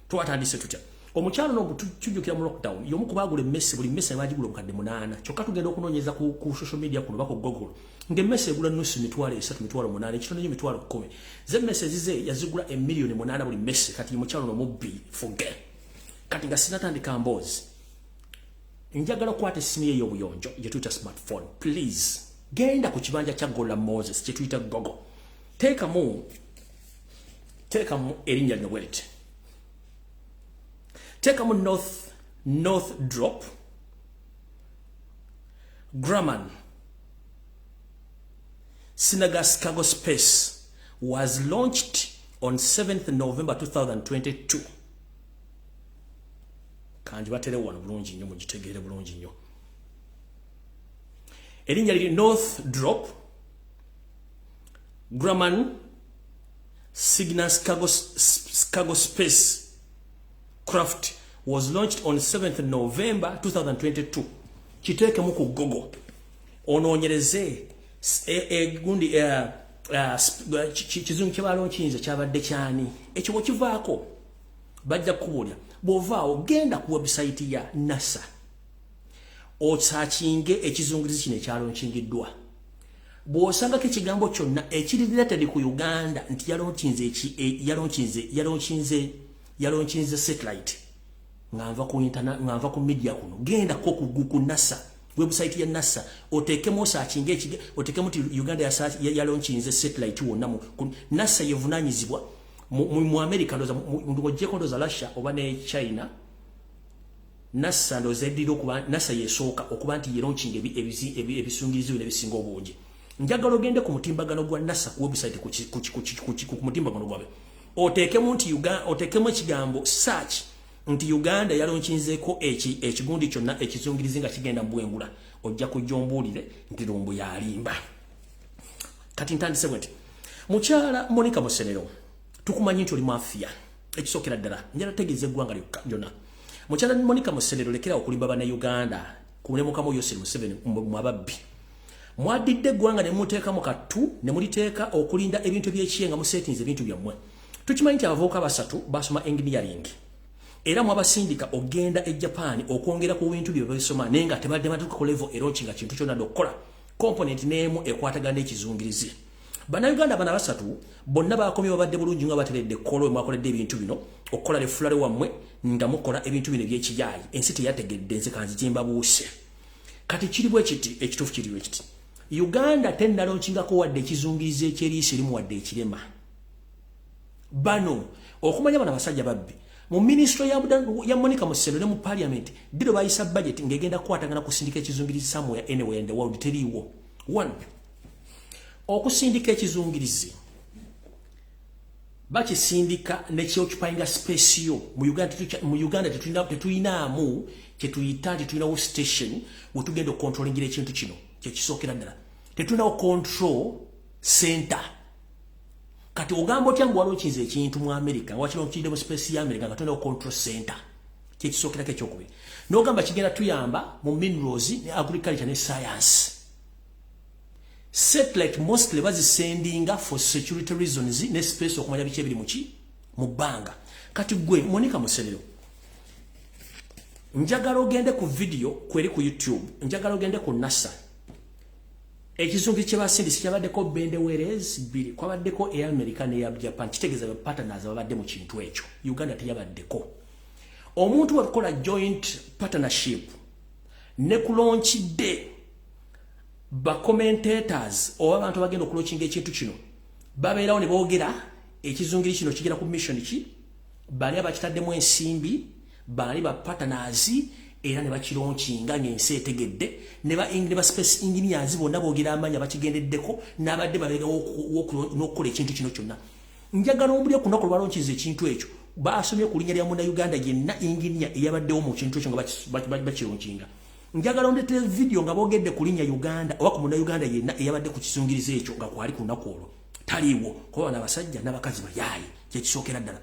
S1: twatandise tutya omukyalo ono tujjukira mu lockdown y'omu ku baagula emmesse buli mmesse baagigula omukadde 8 kyokka tugenda okunoonyeza ku social media kuno bako Google ng'emmesse egula nusu mitwalo 3 mitwalo 8 ekitono nnyo mitwalo 10 z'emmesse zize yazigula 1,800,000 buli mmesse kati omukyalo ono mubbi forget kati nga sinatandika mboozi njagala okukwata essimu ye ey'obuyonjo gye tuyita smartphone please genda ku kibanja kya Gola Moses kye tuyita Google teekamu erinnya lino bweriti teekamu north drop Grumman Synagogue's cargo space was launched on 7th November 2022 kanji batere wano bulungi nnyo mugitegeere bulungi nnyo erinnya liri north drop Grumman Synagogue's cargo space craft was launched on 7th November 2022 kiteekemu ku Google onoonyereze gundi kizungu kye balonkinze kyabadde kyani ekyo bwekivaako bajja kukubuulira bw'ovaawo genda ku website ya NASA osaakinge ekizungirizi kino ekyalonkingiddwa bw'osangako ekigambo kyonna ekiri related ku Uganda nti yalonkinze satellite ng'anva ku media kuno genda ko ku NASA website ya NASA otekemo osaakinge otekemo ti Uganda yalonkinze satellite wonna NASA yevunanyizibwa mu America ndoza Russia oba ne China NASA ndoza edira okuba NASA yesooka okuba nti yalonkinga ebisungirizi n'ebisinga obungi njagala ogende ku mutimbagano gwa NASA ku website ku mutimbagano gwabe otekemo nti otekemo ekigambo search nti Uganda yalonkinzeeko ekigundi kyonna ekizungirizi nga kigenda mbwengula ojja kujja ombuulire nti Lumbuye alimba kati ntandise bwenti mukyala Monica Musenero tukumanyi nti oli mafia ekisookera ddala njala tegeeza eggwanga lyonna mukyala Monica Musenero lekera okulimba bana Uganda kunemukamu Yoseri Museveni mu ababbi mwadidde eggwanga ne muteeka mu kattu ne muliteeka okulinda ebintu by'ekyenga mu settings ebintu byammwe tukimanyi nti abavubuka basatu basoma engineering era mwabasindika ogenda e Japan okwongera ku bintu bye babisoma naye nga tebadde batuuka ku level eronchi nga kintu kyonna dokkola component n'emu ekwatagana ekizungirizi Bannayuganda bana basatu bonna bakomye babadde bulungi nga bateredde kolo mwakoledde ebintu bino okukola lefulale wammwe nga mukola ebintu bino eby'ekiyaayi ensi teyategedde nze kanzijimba buuse kati kiri ekiti ekituufu kiri ekiti Uganda tennalonkingako wadde ekizungirizi ekyeriisi erimu wadde ekirema bano okumanya bana basajja babbi mu ministry ya Monica Musenero ne mu parliament diro bayisa budget ngegenda kwatagana kusindika ekizungirizi somewhere anywhere in the world teriiwo one okusindika ekizungirizi bakisindika nekyokupayinga space yo mu Uganda tetuyinaamu kyetuyita nti tulinawo station wetugenda okontrolingira ekintu kino kyekisookera ddala tetulinawo control center kati ogamba otya ngu walonkiza ekintu mu America nga wakirokidde mu space ya America nga tulinawo control center kyekisookerako ekyokubiri n'ogamba kigenda tuyamba mu minerals ne agriculture ne science satellite mostly bazisendinga for security reasons ne space okumanya biki ebiri muki mu bbanga kati gwe Monica Musenero njagala ogende ku video kweri ku YouTube njagala ogende ku NASA ekizungirizi kye basindisi kyabaddeko bendeweerezi bbiri kwabaddeko eya America n'eya Japan kitegeeza be partners ababadde mu kintu ekyo Uganda teyabaddeko omuntu wakola joint partnership ne kulonchidde ba commentators oba abantu bagenda okulochinga ekintu kino babeerawo ne boogera ekizungirizi kino kigera ku mission ki bali abakitaddemu ensimbi bali ba partners era ne bakironchinga ng'ensi etegedde ne ba space engineers bonna boogera amanya bakigendeddeko n'abadde babeera n'okukola ekintu kino kyonna njagala ombuli okunako lwalonchiza ekintu ekyo baasomye ku linnya lya Munnayuganda yenna engineer eyabaddewo mu kintu ekyo nga bakironchinga njagala ondete video nga boogedde ku linnya Uganda oba ku Munnayuganda yenna eyabadde ku kisungirizi ekyo nga kwali ku nnaku olwo taliiwo kuba bano abasajja n'abakazi bayaayi kyekisookera ddala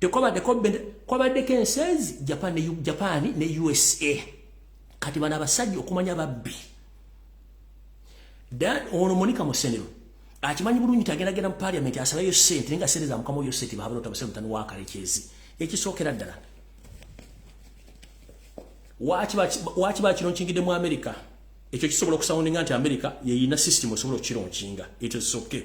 S1: kwabaddeko ensenzi Japan ne USA kati bano abasajja okumanya babbi ono Monica Musenero akimanyi bulungi tagendagenda mu parliament asabayo sente nenga sente za mukama oyo sente babalota basebe mutano wakalekyezi ekisookera ddala Wachi bakironkingidde mu America ekyo kisobola okusoundinga nti America yeyina system osobola okukironkinga it is okay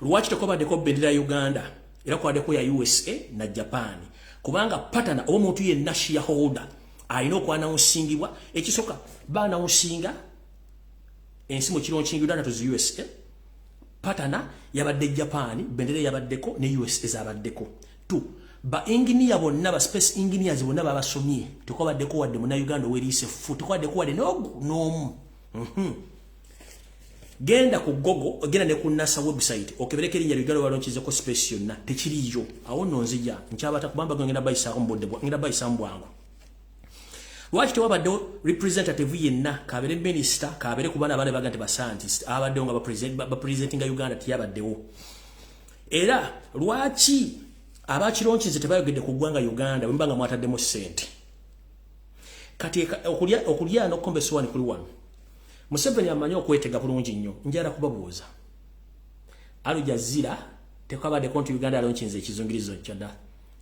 S1: lwaki tekobaddeko bendera ya Uganda era kwaddeko ya USA na Japan kubanga partner omuntu yenna shareholder alina okwanawusingibwa ekisoka banawusinga ensi mu kironkingidwa na tuzi USA partner yabadde Japan bendera yabaddeko ne USA zabaddeko tu ba engineer bonna ba space engineers bonna babasomye tekwabaddeko wadde mu Uganda weriise fu tekwabaddeko wadde n'omu genda ku Google genda ne ku NASA website okebereka erinnya Uganda walonchizeko space yonna tekiriyo awo nno nzija nkyabata kubamba ngenda bayisako mbodde ngenda bayisambu bwangu lwaki tewabaddewo representative yenna kabere minister kabere ku bana baga nti ba scientist abaddewo nga bapresentinga Uganda tiyabaddewo era lwaki abakironchize tebayogedde ku ggwanga Uganda wembanga mwataddemu sente kati okulya n'okukomba essowaani kuli wano Museveni amanyi okwetega bulungi nnyo njala kubabuuza Al Jazeera tekwabaddeko nti Uganda alonchize ekizungirizo kyonna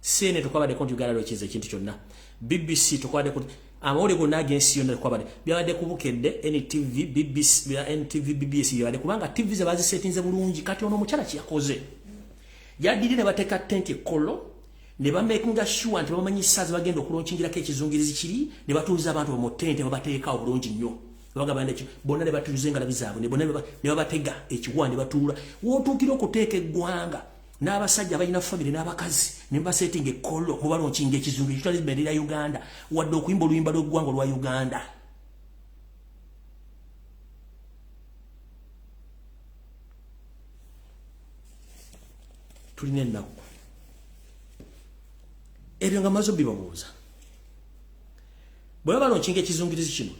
S1: CNN tekwabaddeko nti Uganda alonchize ekintu kyonna BBC tekwabaddeko amawulire gonna ag'ensi yonna tekwabadde byabadde kubukedde NTV BBC NTV BBC byabadde kubanga TV ze bazisetinze bulungi kati ono omukyala kyakoze yadiri ne bateeka tenti ekolo ne bamakinga sure nti bamanyi ssaazi bagenda okulonchingirako ekizungirizi kiri ne batuuza abantu mu tente babateekawo bulungi nnyo bagamba nekyo bonna ne batuuza engalabi zaabwe ne bonna ne babatega ekiwa ne batuula wootuukira okuteeka eggwanga n'abasajja balina famire n'abakazi ne basetinga ekolo mubalonkinga ekizungirizi kitwali bendera ya Uganda wadde okuyimba oluyimba lw'eggwanga olwa Uganda tulina ennaku ebyo nga mazo bibabuuza bwe balonkinga ekizungirizi kino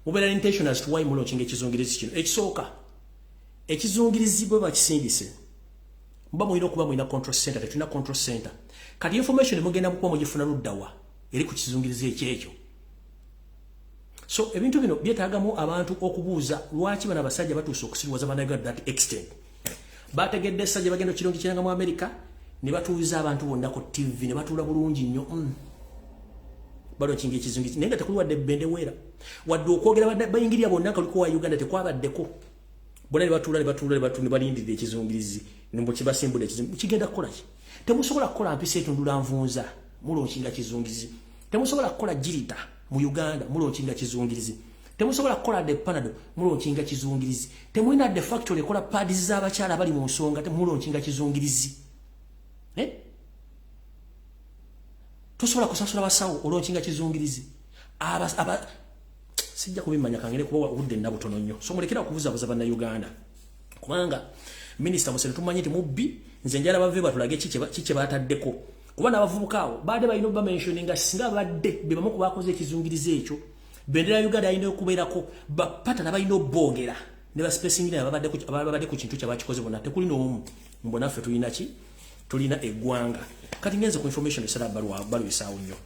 S1: mubeera intention as to why mulonkinga ekizungirizi kino ekisooka ekizungirizi bwe bakisindise mba mulina okuba mulina control center tetulina control center kati information mugenda kuba mugifuna luddawa eri ku kizungirizi ekyekyo so ebintu bino byetaagamu abantu okubuuza lwaki bana basajja batuuse okusiriwaza bannayuganda that extent bategedde essajja bagenda kirungi kiranga mu America ne batuuza abantu bonna ku TV ne batuula bulungi nnyo balo kingi ekizungirizi naye nga tekuli wadde bende weera wadde okwogera bayingirira bonna kaliko wa Uganda tekwabaddeko bonna ne batuula ne balindira ekizungirizi nimbo kibasimbula ekizungirizi kigenda kukola ki temusobola kukola mpisa etundula nvunza mulonkinga kizungirizi temusobola kukola jirita mu Uganda mulonkinga kizungirizi temusobola kukola de panado mulonkinga kizungirizi temulina de factory ekola pads z'abakyala bali mu nsonga temulonkinga kizungirizi tosobola kusasula basawo olonkinga kizungirizi sijja kubimanya kangere kuba obudde nabutono nnyo so mulekera kubuzabuza bannayuganda kubanga minisita Museveni tumanyi nti mubbi nze njala bave batulage kike bataddeko kuba n'abavubuka abo baade balina obba mentioninga singa badde be bamu ku bakoze ekizungirizi ekyo bendera ya Uganda alina okubeerako bapata n'abalina obbongera ne baspacingira ababadde ku kintu kyabakikoze bonna tekuli n'omu mbona ffe tulina ki tulina eggwanga kati ngenze ku information esala balwisaawo nnyo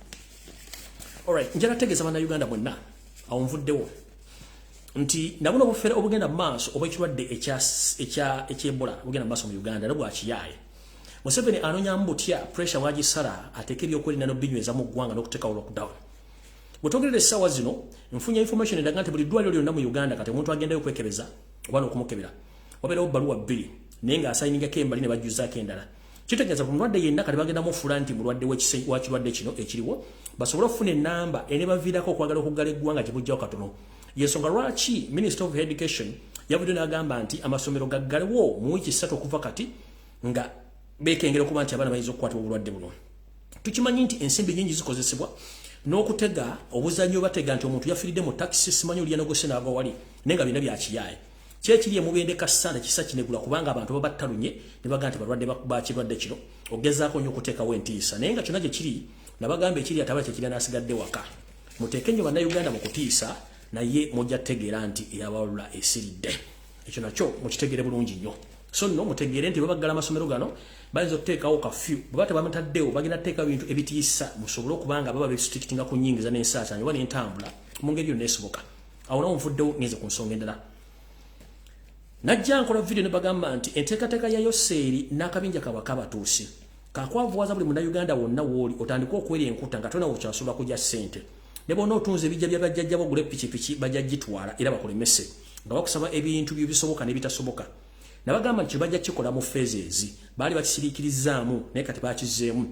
S1: alright njala tegeeza bannayuganda bonna awo nvuddewo nti nabuno obufere obugenda maaso obw'ekirwadde eky'Ebola bugenda maaso mu Uganda nabwo akiyaaye Museveni anonya mbutya pressure wagisala ateke ebyokwerinda n'obinyweza mu ggwanga n'okuteekawo lockdown bwetwogerera essaawa zino nfunye information endaga nti buli ddwaliro lyonna mu Uganda kati omuntu agendayo okwekebeza oba n'okumukebera wabeerawo bbaluwa bbiri naye ng'asayiningako embali ne bajjuzaako endala kitegeeza ku mulwadde yenna kati bagenda mufuula nti mulwadde wa kirwadde kino ekiriwo basobole okufuna ennamba enebaviirako okwagala okuggala eggwanga gibujjawo katono yensonga lwaki Minister of Education yavudde n'agamba nti amasomero gaggalewo mu wiiki 3 okuva kati nga beekengera okuba nti abaana bayinza okukwatibwa obulwadde buno tukimanyi nti ensimbi nyingi zikozesebwa n'okutega obuzannyo batega nti omuntu yafiiridde mu taxi simanyi oli yanogose n'ava wali naye nga bina byakiyaaye kyekiri emubendeka ssana kisa kinegula kubanga abantu babattalunye ne baga nti balwadde bakirwadde kino ogezaako nnyo okuteekawo entiisa naye nga kyonna gye kiri nabagamba ekiri ataba kyekiri n'asigadde waka muteeke nnyo bannayuganda mu kutiisa naye mujja tegeera nti eyabawalula esiridde ekyo nakyo mukitegere bulungi nnyo so nno mutegeere nti babaggala amasomero gano bayinza okuteekawo kafyu bwe bata bamutaddewo bagenda kuteeka bintu ebitiisa musobole okubanga baba bestrictinga ku nnyingiza n'ensaasaanya oba n'entambula mu ngeri yonna esoboka awo nawo nvuddewo ngenze ku nsonga endala najja nkola video ne bagamba nti enteekateeka ya Yoseri n'akabinja kabaka batuusi kakwavuwaza buli munnayuganda wonna wooli otandika okwera enkuta nga tona okyasobola kujja ssente ne bonna otunze ebijja bya bajjajja bogula epikipiki bajja gitwala era bakulemese nga bakusaba ebintu byebisoboka n'ebitasoboka nabagamba nti bajja kikola mu phases baali bakisiriikirizaamu naye kati bakizeemu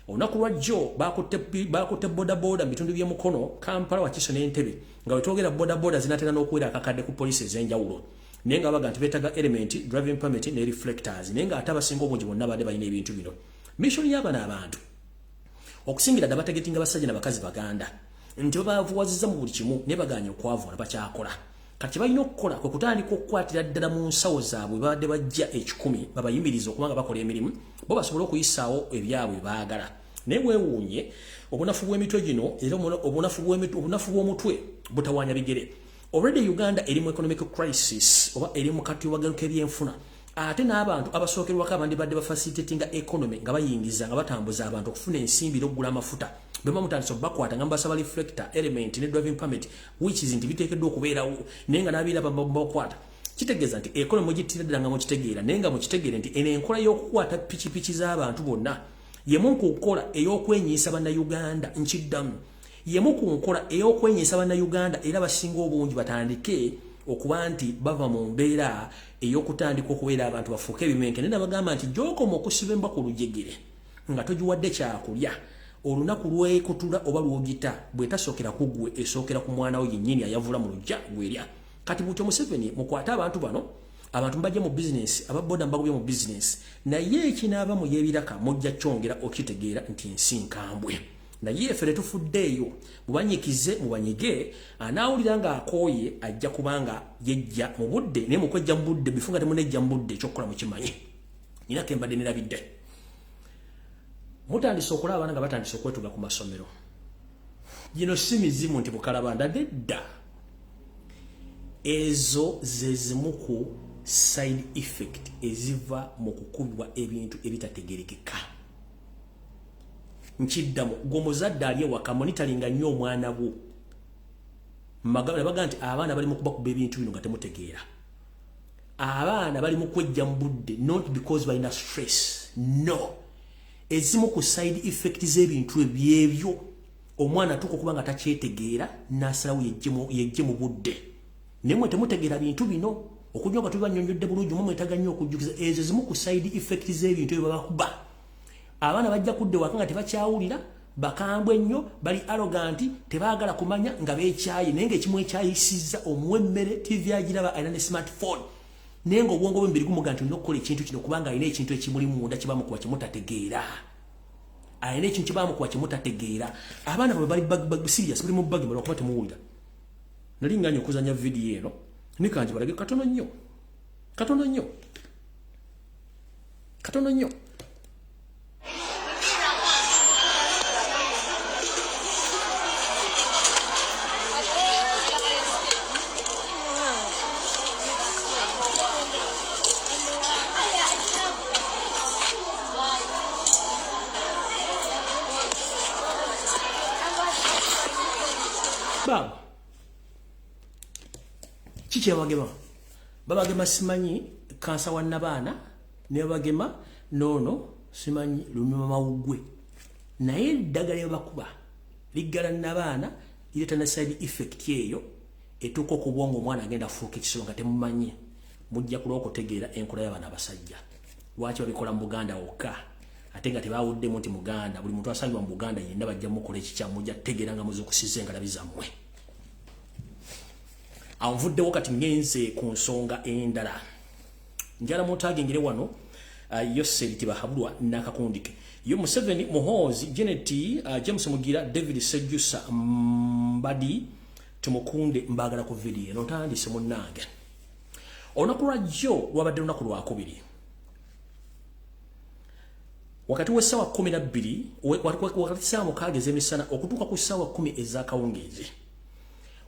S1: olunaku lwajjo bakutte bodaboda mu bitundu by'emukono Kampala Wakiso n'Entebbe nga wetwogera bodaboda zinatera n'okuwera akakadde ku poliisi ez'enjawulo naye nga baga nti beetaga element driving permit ne reflectors naye nga ate abasinga obungi bonna baadde balina ebintu bino mission y'abana abantu okusingira ddala bategetinga basajja n'abakazi baganda nti babavuwazizza mu buli kimu naye baganya okwavuula bakyakola kati balina okukola kwe kutandika okukwatira ddala mu nsawo zaabwe babadde bajja 10 babayimiriza okubanga bakola emirimu bo basobole okuyisaawo ebyabwe baagala naye weewuunye obunafu bw'emitwe gino era obunafu bw'omutwe butawaanya bigere already Uganda eri mu economic crisis oba eri mu katuyobagano k'ebyenfuna ate n'abantu abasookerwako abandi badde bafacilitatinga economy nga bayingiza nga batambuza abantu okufuna ensimbi n'okugula amafuta bema mutandisa bakwata nga mbasaba reflector element ne driving permit which is nti biteekeddwa okubeerawo naye nga n'abiira bakwata kitegeeza nti economy gitira ddala nga mukitegeera naye nga mukitegeere nti eno enkola y'okukwata pikipiki z'abantu bonna yemu ku nkola ey'okwenyiisa bannayuganda nkiddamu yemu ku nkola ey'okwenyiisa bannayuganda era basinga obungi batandike okuba nti bava mu mbeera ey'okutandika okubeera abantu bafuuke ebimenke naye nabagamba nti gy'okoma okusiba emba ku lujegere nga togiwadde kyakulya olunaku lwekutula oba lwogita bwetasookera ku ggwe esookera ku mwana we yennyini ayavula mu lujja gwerya kati butyo Museveni mukwate abantu bano abantu mbajja mu business ababoda mbagobye mu business naye ekinaava mu y'ebiraka mujja kyongera okitegeera nti ensi nkambwe naye ffe tufuddeeyo mubanyikize mubanyige anaawulira ng'akooye ajja kubanga yejja mu budde naye mukwejja mu budde bifunga temunejja mu budde ekyokukola mukimanyi nina kembadde nerabidde mutandise okulaba abaana nga batandise okwetuga ku masomero gino si mizimu nti bukalabanda nedda ezo ze zimu ku side effect eziva mu kukubwa ebintu ebitategerekeka. Nkiddamu gomuzadde ali ewaka monitoringa nnyo omwana wo. Magana baga nti abaana bali mu kubakuba ebintu bino nga temutegeera. Abaana bali mu kwejja mu budde not because balina stress. No. Ezimu ku side effect z'ebintu ebyebyo omwana tuko kuba nga takyetegeera n'asalawo yejje mu budde. Nemwe temutegeera bintu bino okunywa nga tubanyonyodde bulungi mu mwetaga nnyo okujjukiza ezo zimu ku side effect z'ebintu ebyo babakuba. Abaana bajja kudde waka nga tebakyawulira bakambwe nnyo bali arrogant tebaagala kumanya nga beekyaye naye ng'ekimu ekyayisizza omuwa emmere TV agiraba alina ne smartphone naye ng'obwongo bw'embiri gumuga nti olina okukola ekintu kino kubanga alina ekintu ekimuli munda kibamukuba kimutategeera. Alina ekintu kibamukuba kimutategeera. Abaana bwe bali serious bali mu bagi bali okuba temuwulira. Nali nganya okuzanya vidiyo eno nikanje balage katono nnyo. Baba Chiche wagema babagema simanyi kansa wa nabaana ne bagema nono simanyi lumima mawugwe naye ddagala bakuba ligala nabaana ileta na side effect yeyo etuko ku bwongo omwana agenda afuuka ekisolo nga temumanyi mujja kulwa okutegeera enkola y'abaana abasajja lwaki babikola mu Buganda wokka ate nga tebawuddemu nti Muganda buli muntu asangibwa mu Buganda yenna bajja mukola ekikyamu mujja tegeera nga muze okusiza engalabi zammwe. Anvudde wakati ngenze ku nsonga endala. Njala mutagengere wano Yoseri tibahabulwa nakakundike. Yo Museveni Muhoozi Janet James Mugira David Sejusa Mbadi tumukunde mbagala ku video notandise munnange. Olunaku lwajjo lwabadde lunaku lwakubiri. Wakati wa sawa 12 wakati sawa mukage zemisana okutuka ku sawa 10 ezakawungezi.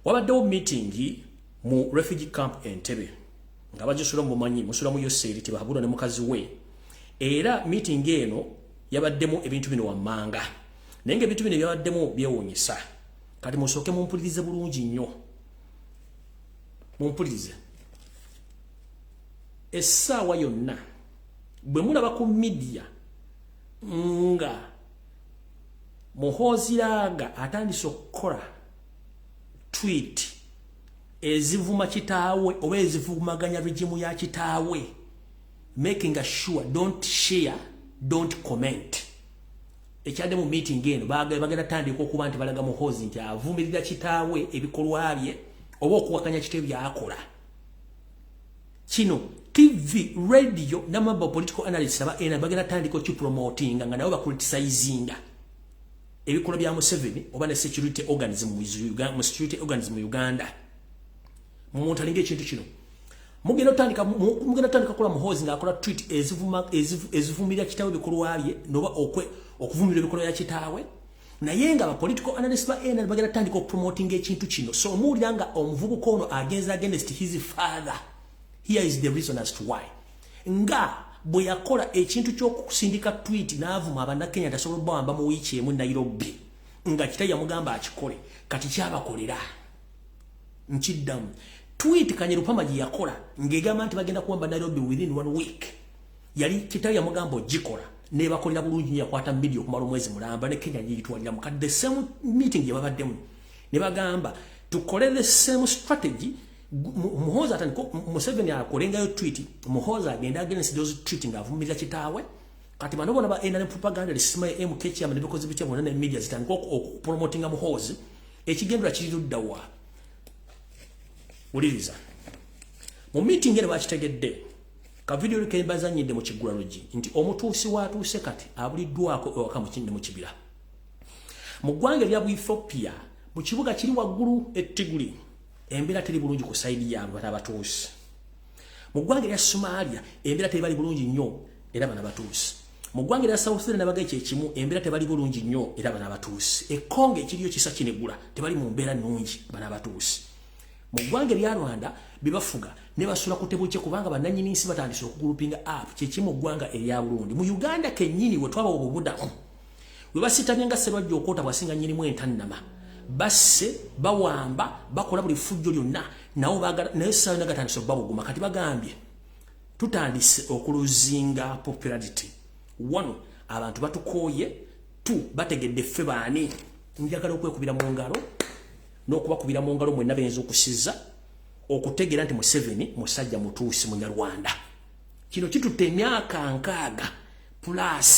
S1: Wabaddewo meeting mu refugee camp Entebbe nga bajisula mu manyi musula mu Yoseri tibahabulwa ne mukazi we era meeting eno yabaddemu ebintu bino wammanga naye ebintu bino yabaddemu byewunyisa kati musoke mumpulirize bulungi nnyo mumpulirize essaawa yonna bwe mulaba ku media nga Muhooziraga atandise okukola tweet ezivuma kitaawe oba ezivumaganya regimu ya kitaawe making sure don't share don't comment ekyadde mu meeting eno bagenda tandika okuba nti balaga Muhoozi nti avumirira kitaawe ebikolwa bye oba okuwakanya kitaawe byakola kino TV radio namaba political analysts aba ena bagenda tandika okupromoting nga nabo bacriticizing ebikolwa bya Museveni oba ne security organism mu Uganda Mumuntu alinga ekintu kino. Mugenda tandika kola Muhoozi nga akola tweet ezivumira kitaawe bikolwa bye noba okuvumira ebikolwa ya kitaawe naye nga ba political analysts ba ena bagenda tandika okupromoting ekintu kino. So omuwulira nga omuvubuka ono against his father. Here is the reason as to why. Nga bwe yakola ekintu ky'okusindika tweet n'avuma Abannakenya tasobola bawamba mu wiiki emu Nairobi nga kitaawe yamugamba akikole kati kyabakolera nkiddamu tweet Kanyerupama gye yakola ng'egamba nti bagenda kuwamba Nairobi within 1 week yali kitaawe yamugamba ogikola ne bakolera bulungi yakwata media okumala omwezi mulamba ne Kenya yitwalira mu the same meeting gye babaddemu ne bagamba tukole the same strategy. Muhoozi atandika Museveni akolengayo tweet Muhoozi agenda against those tweeting avumirira kitaawe kati bano bona ba ena propaganda lisima MK chairman because bitya bona ne media zitandika okupromotinga Muhoozi ekigendera kiriruddawa uliriza mu meeting eno bakitegedde ka video likembazanyidde mu kigulalogi nti omutuusi watuuse kati abuliddwako ewaka mu kibira mu ggwanga lya Ethiopia mu kibuga kiri waggulu ettiguli embeera teri bulungi ku side yaabwe abatuusi mu ggwanga lya Somalia embeera teri bali bulungi nnyo era bana batuusi mu ggwanga lya South Sudan nabaga ekimu embeera tebali bulungi nnyo era bana batuusi Kongo ekiriyo kisa kinegula tebali mu mbeera nnungi bana batuusi mu ggwanga erya Rwanda bebafuga ne basula kutebuche kubanga bananyini nsi batandise okugulupinga app kyeki mu ggwanga erya Burundi mu Uganda kennyini we twaba obubuda we basitamye nga Sserwajja Okoota bwasinga nyini mu entannama basse bawamba bakola buli fujjo lyonna nawo bagala naye sawa na gatandise babuguma kati bagambye tutandise okuluzinga popularity wano abantu batukoye tu bategedde ffe baani njagala okwekubira mu ngalo n'okubakubira mu ngalo mwenna benza okusiza okutegera nti Museveni musajja mutuusi munyarwanda kino kitutte emyaka 6 plus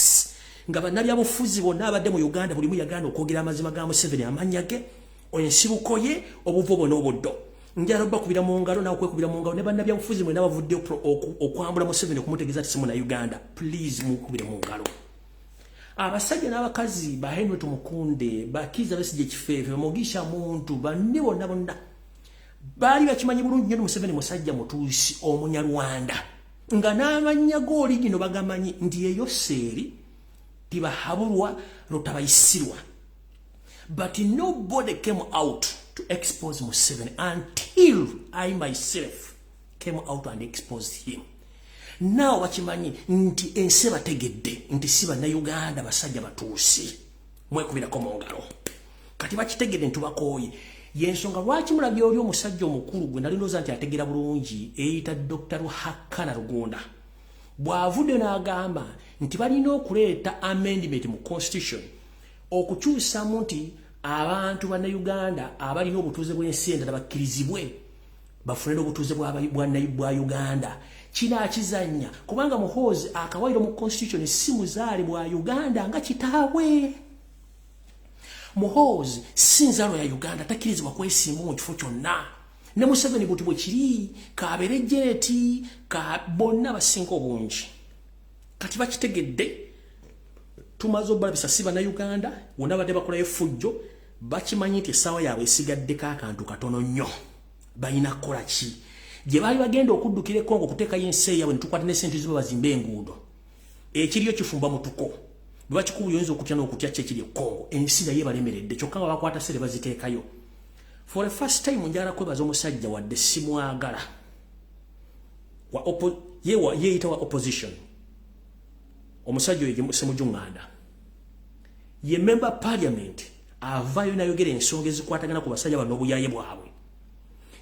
S1: nga bannabyabufuzi bonna abadde mu Uganda buli mu yaganda okwogera amazima ga Museveni amanyage ensibuko ye obuvubo n'obuddo njala bakubira mu ngalo nawe kwekubira mu ngalo ne bannabyabufuzi mwenna bavudde okwambula Museveni okumutegeeza ati simu na Uganda please mukubire mu ngalo abasajja n'abakazi ba Henry Tumukunde bakiza Besigye Kifeefe Mugisha Muntu banne bonna bali bakimanyi bulungi nnyo Museveni musajja mutuusi omunyarwanda nga n'amanya gooli gino bagamanyi ndi Yoseri tibahabulwa lutabayisirwa but nobody came out to expose Museveni until I myself came out and exposed him. Now wachimanyi nti ense bategedde nti siba na Uganda basajja batuusi mwekubira ko mongalo kati bakitegedde ntubakoyi yensonga lwaki mulabye oli omusajja omukulu gwe nali ndoza nti ategera bulungi eyita Dr. Ruhakana Rugunda bwavudde n'agamba nti balina okuleeta amendment mu constitution okukyusamu nti abantu banna Uganda abalina obutuuze bw'ensi endala bakkirizibwe bafune obutuuze bwa Uganda kina kizanya kubanga Muhoozi akawairo mu constitution si muzaale bwa Uganda nga kitaawe Muhoozi si nzalo ya Uganda takkirizibwa kwesimba mu kifo kyonna ne Museveni buti bwe kiri kaabere jeneti ka bonna basinga obungi kati bakitegedde tumazo balabisa siba na Uganda wonna badde bakola effujjo bakimanyi nti essaawa yaabwe esigaddeko akantu katono nnyo balina kukola ki gye baali bagenda okuddukira e Congo kuteekayo ensi yaabwe ne tukwata ne sente ziba bazimba enguudo ekiriyo kifumba mutuko bwe bakikuba oyinza okutya n'okutya ki ekiri e Congo ensi naye balemeredde kyokka nga bakwata sente baziteekayo for the first time njagala kwebaza omusajja wadde simwagala yeeyita wa opposition omusajja oyo Semujunganda ye member parliament avaayo nayogera ensonga ezikwatagana ku basajja bano obuyaye bwabwe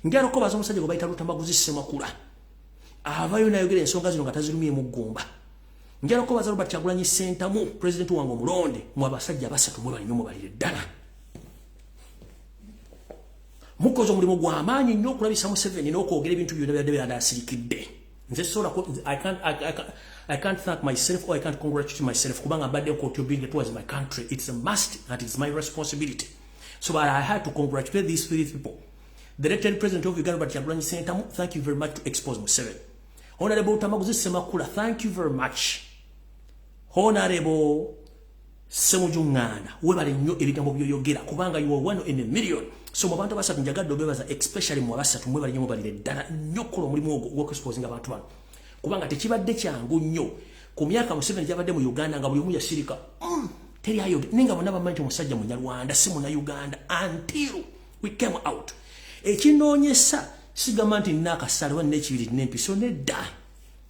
S1: njagala kwebaza omusajja gwe bayita Lutambaguzi Ssemakula avaayo nayogera ensonga zino nga tazirumye mu ggumba njagala kwebaza Robert Kyagulanyi Ssentamu president wange omulonde mu abasajja basatu mwe balina mubalire ddala mukozo mulimu gw'amaanyi nnyo okulabisa Museveni n'okwogera ebintu byonna byadde byandasirikidde nze sola I can't thank myself or I can't congratulate myself kubanga mbadde contributing towards my country. It's a must and it's my responsibility. So but I had to congratulate these three people. The Director President of Uganda, Kyagulanyi Ssentamu, thank you very much to expose Museveni. Honorable Lutambaguzi Ssemakula, thank you very much. Honorable Semujunganda, webale nnyo ebigambo byoyogera kubanga you are one in a million. So mu bantu basatu njagadde obebaza especially mu basatu mwebale nnyo mubalire ddala nnyo kola omulimu gw'okuexposing abantu bano. Kubanga tekibadde kyangu nnyo ku myaka Museveni gyabadde mu Uganda nga buli omu yasirika teri ayo ninga bonna bamanyi nti omusajja munyarwanda si muna Uganda until we came out ekinoonyesa sigamba nti nina akasale wa n'ekibiri n'empiso nedda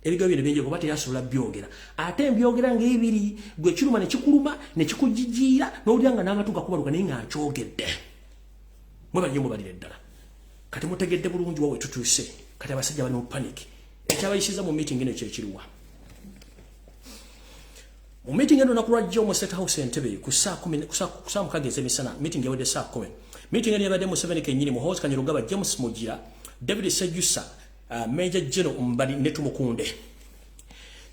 S1: ebigambo bino bingi kuba teyasobola byogera ate mbyogera ng'ebiri gwe kiruma ne kikuluma ne kikujijiira n'owulira nga n'amatu gakubaluka naye nga nkyogedde mwebali nnyo mubalire ddala kati mutegedde bulungi wawe tutuuse kati abasajja bali mu panic ekyabayisiza mu meeting eno kyekiriwa mu meeting eno nakulwajja mu State House Entebbe ku saa 10 ez'emisana meeting yawedde saa 10 meeting eno yabadde Museveni kennyini Muhoozi Kanyarugaba James Mugira David Sejjusa Major General Mbali ne Tumukunde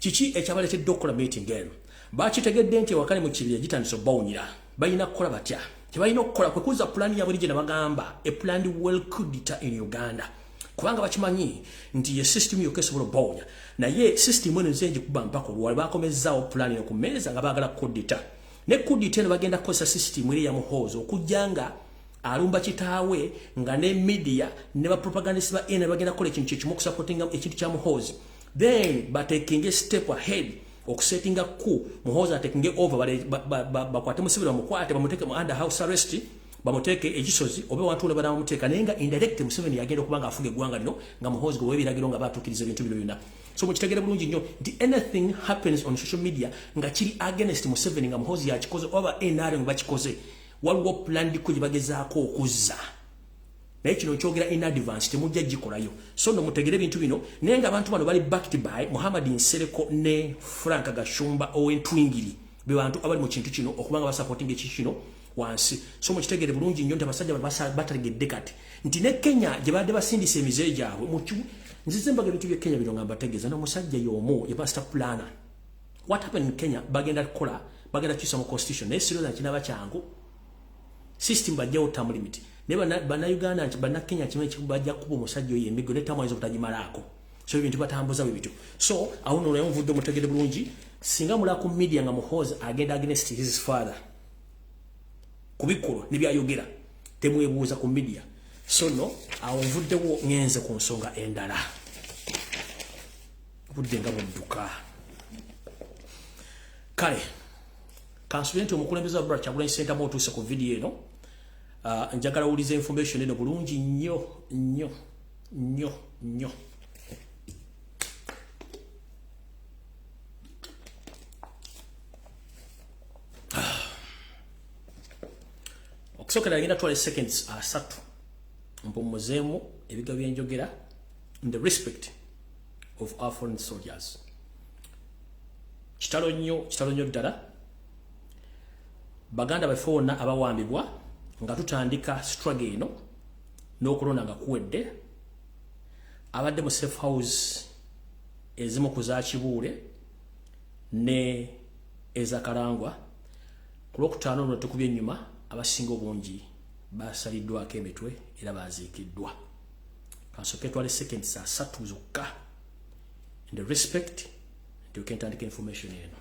S1: kiki ekyabaleetedde okukola meeting eno bakitegedde nti ewakane mu kibira gitandise obbawunyira balina kukola batya tebalina okukola kwekuuza pulaani yabwe gye nabagamba a planned well kudita in Uganda kubanga bakimanyi nti ye system yokka esobola obbawunya naye system eno nze ngikuba mpaka olwali bakomezzaawo pulaani eno ku mmeeza nga baagala kudita ne kudita eno bagenda kukozesa system eri ya Muhoozi okujja nga alumba kitaawe nga ne media ne bapropagandist ba ene bagenda kukola ekintu kyekimu okusupportinga ekintu kya Muhoozi then batekinge step ahead okusetinga ku Muhoozi atekinge over bakwate Museveni bamukwate bamuteke mu under house arrest bamuteke ekisozi obe watu bana bamuteka naye nga indirect Museveni yagenda okubanga afuga eggwanga lino nga Muhoozi gwe biragiro nga batukiriza ebintu bino byonna. So mukitegere bulungi nnyo nti anything happens on social media nga kiri against Museveni nga Muhoozi yakikoze oba NRM bakikoze waliwo plan diko gye bagezaako okuzza. Naye kino kyogera in advance temujja gikolayo. So no mutegere ebintu bino naye nga abantu bano bali backed by Muhammad Nsereko ne Frank Gashumba Owentwingiri be bantu abali mu kintu kino okubanga basupporting ekintu kino wansi. So mukitegere bulungi nnyo nti abasajja bategedde kati nti ne Kenya gye badde basindisa emize gyabwe nzizembaga ebintu bya Kenya bino nga mbategeeza n'omusajja y'omu ye master planner. What happened in Kenya bagenda kukola bagenda kyusa mu constitution naye sirowooza nti kinaba kyangu system bajjawo term limit ne bana Uganda nti bana Kenya kimwe bajja kuba omusajja oyo emigo ne tamu ezo butagimalaako. So ebintu batambuza bwe bityo. So awo nno naye nvudde mutegere bulungi singa mulako media nga Muhoozi agenda against his father kubikolo nebyayogera temwebuuza ku media. So no awo nvuddewo ngenze ku nsonga endala budde nga budduka kale kansubenti omukulembeze wa Brother Kyagulanyi Ssentamu otuuse ku video eno. Njagala ulize information eno bulungi nnyo. Okusokera agenda 20 seconds asatu mpumuzeemu ebiga byenjogera in the respect of our foreign soldiers. Kitalo nnyo ddala baganda baffe bonna abawambibwa nga tutandika struggle eno n'okulonda nga kuwedde abadde mu safe house ezimu ku za Kibuule ne eza Kalangwa ku Lwokutaano luno tukubye ennyuma abasinga obungi basaliddwako emitwe era baziikiddwa. Kansoke twale seconds asatu zokka in the respect nti okentandika information eno.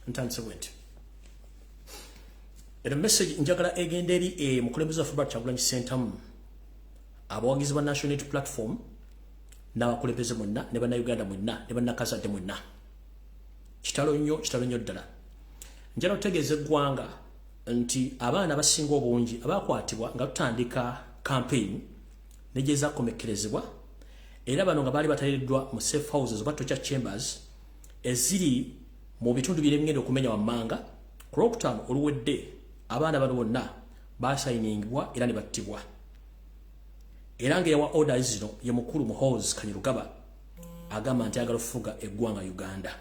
S1: Ntandise bwenti. Era message njagala egenda eri mukulembeze wa Brother Kyagulanyi Ssentamu abawagizi ba National Unity Platform n'abakulembeze mwenna ne bannayuganda mwenna ne bannakazadde mwenna. Kitalo nnyo ddala. Njagala otegeeza eggwanga nti abaana abasinga obungi abakwatibwa nga tutandika campaign negeza komekerezebwa era bano nga baali bataleddwa mu safe houses oba torture chambers eziri mu bitundu biremngenda okumenya wammanga. Ku Lwokutaano oluwedde abaana bano bonna basayiningibwa era ne battibwa. Era nga yawa orders zino ye mukulu Muhoozi Kanyarugaba agamba nti agala okufuga eggwanga Uganda.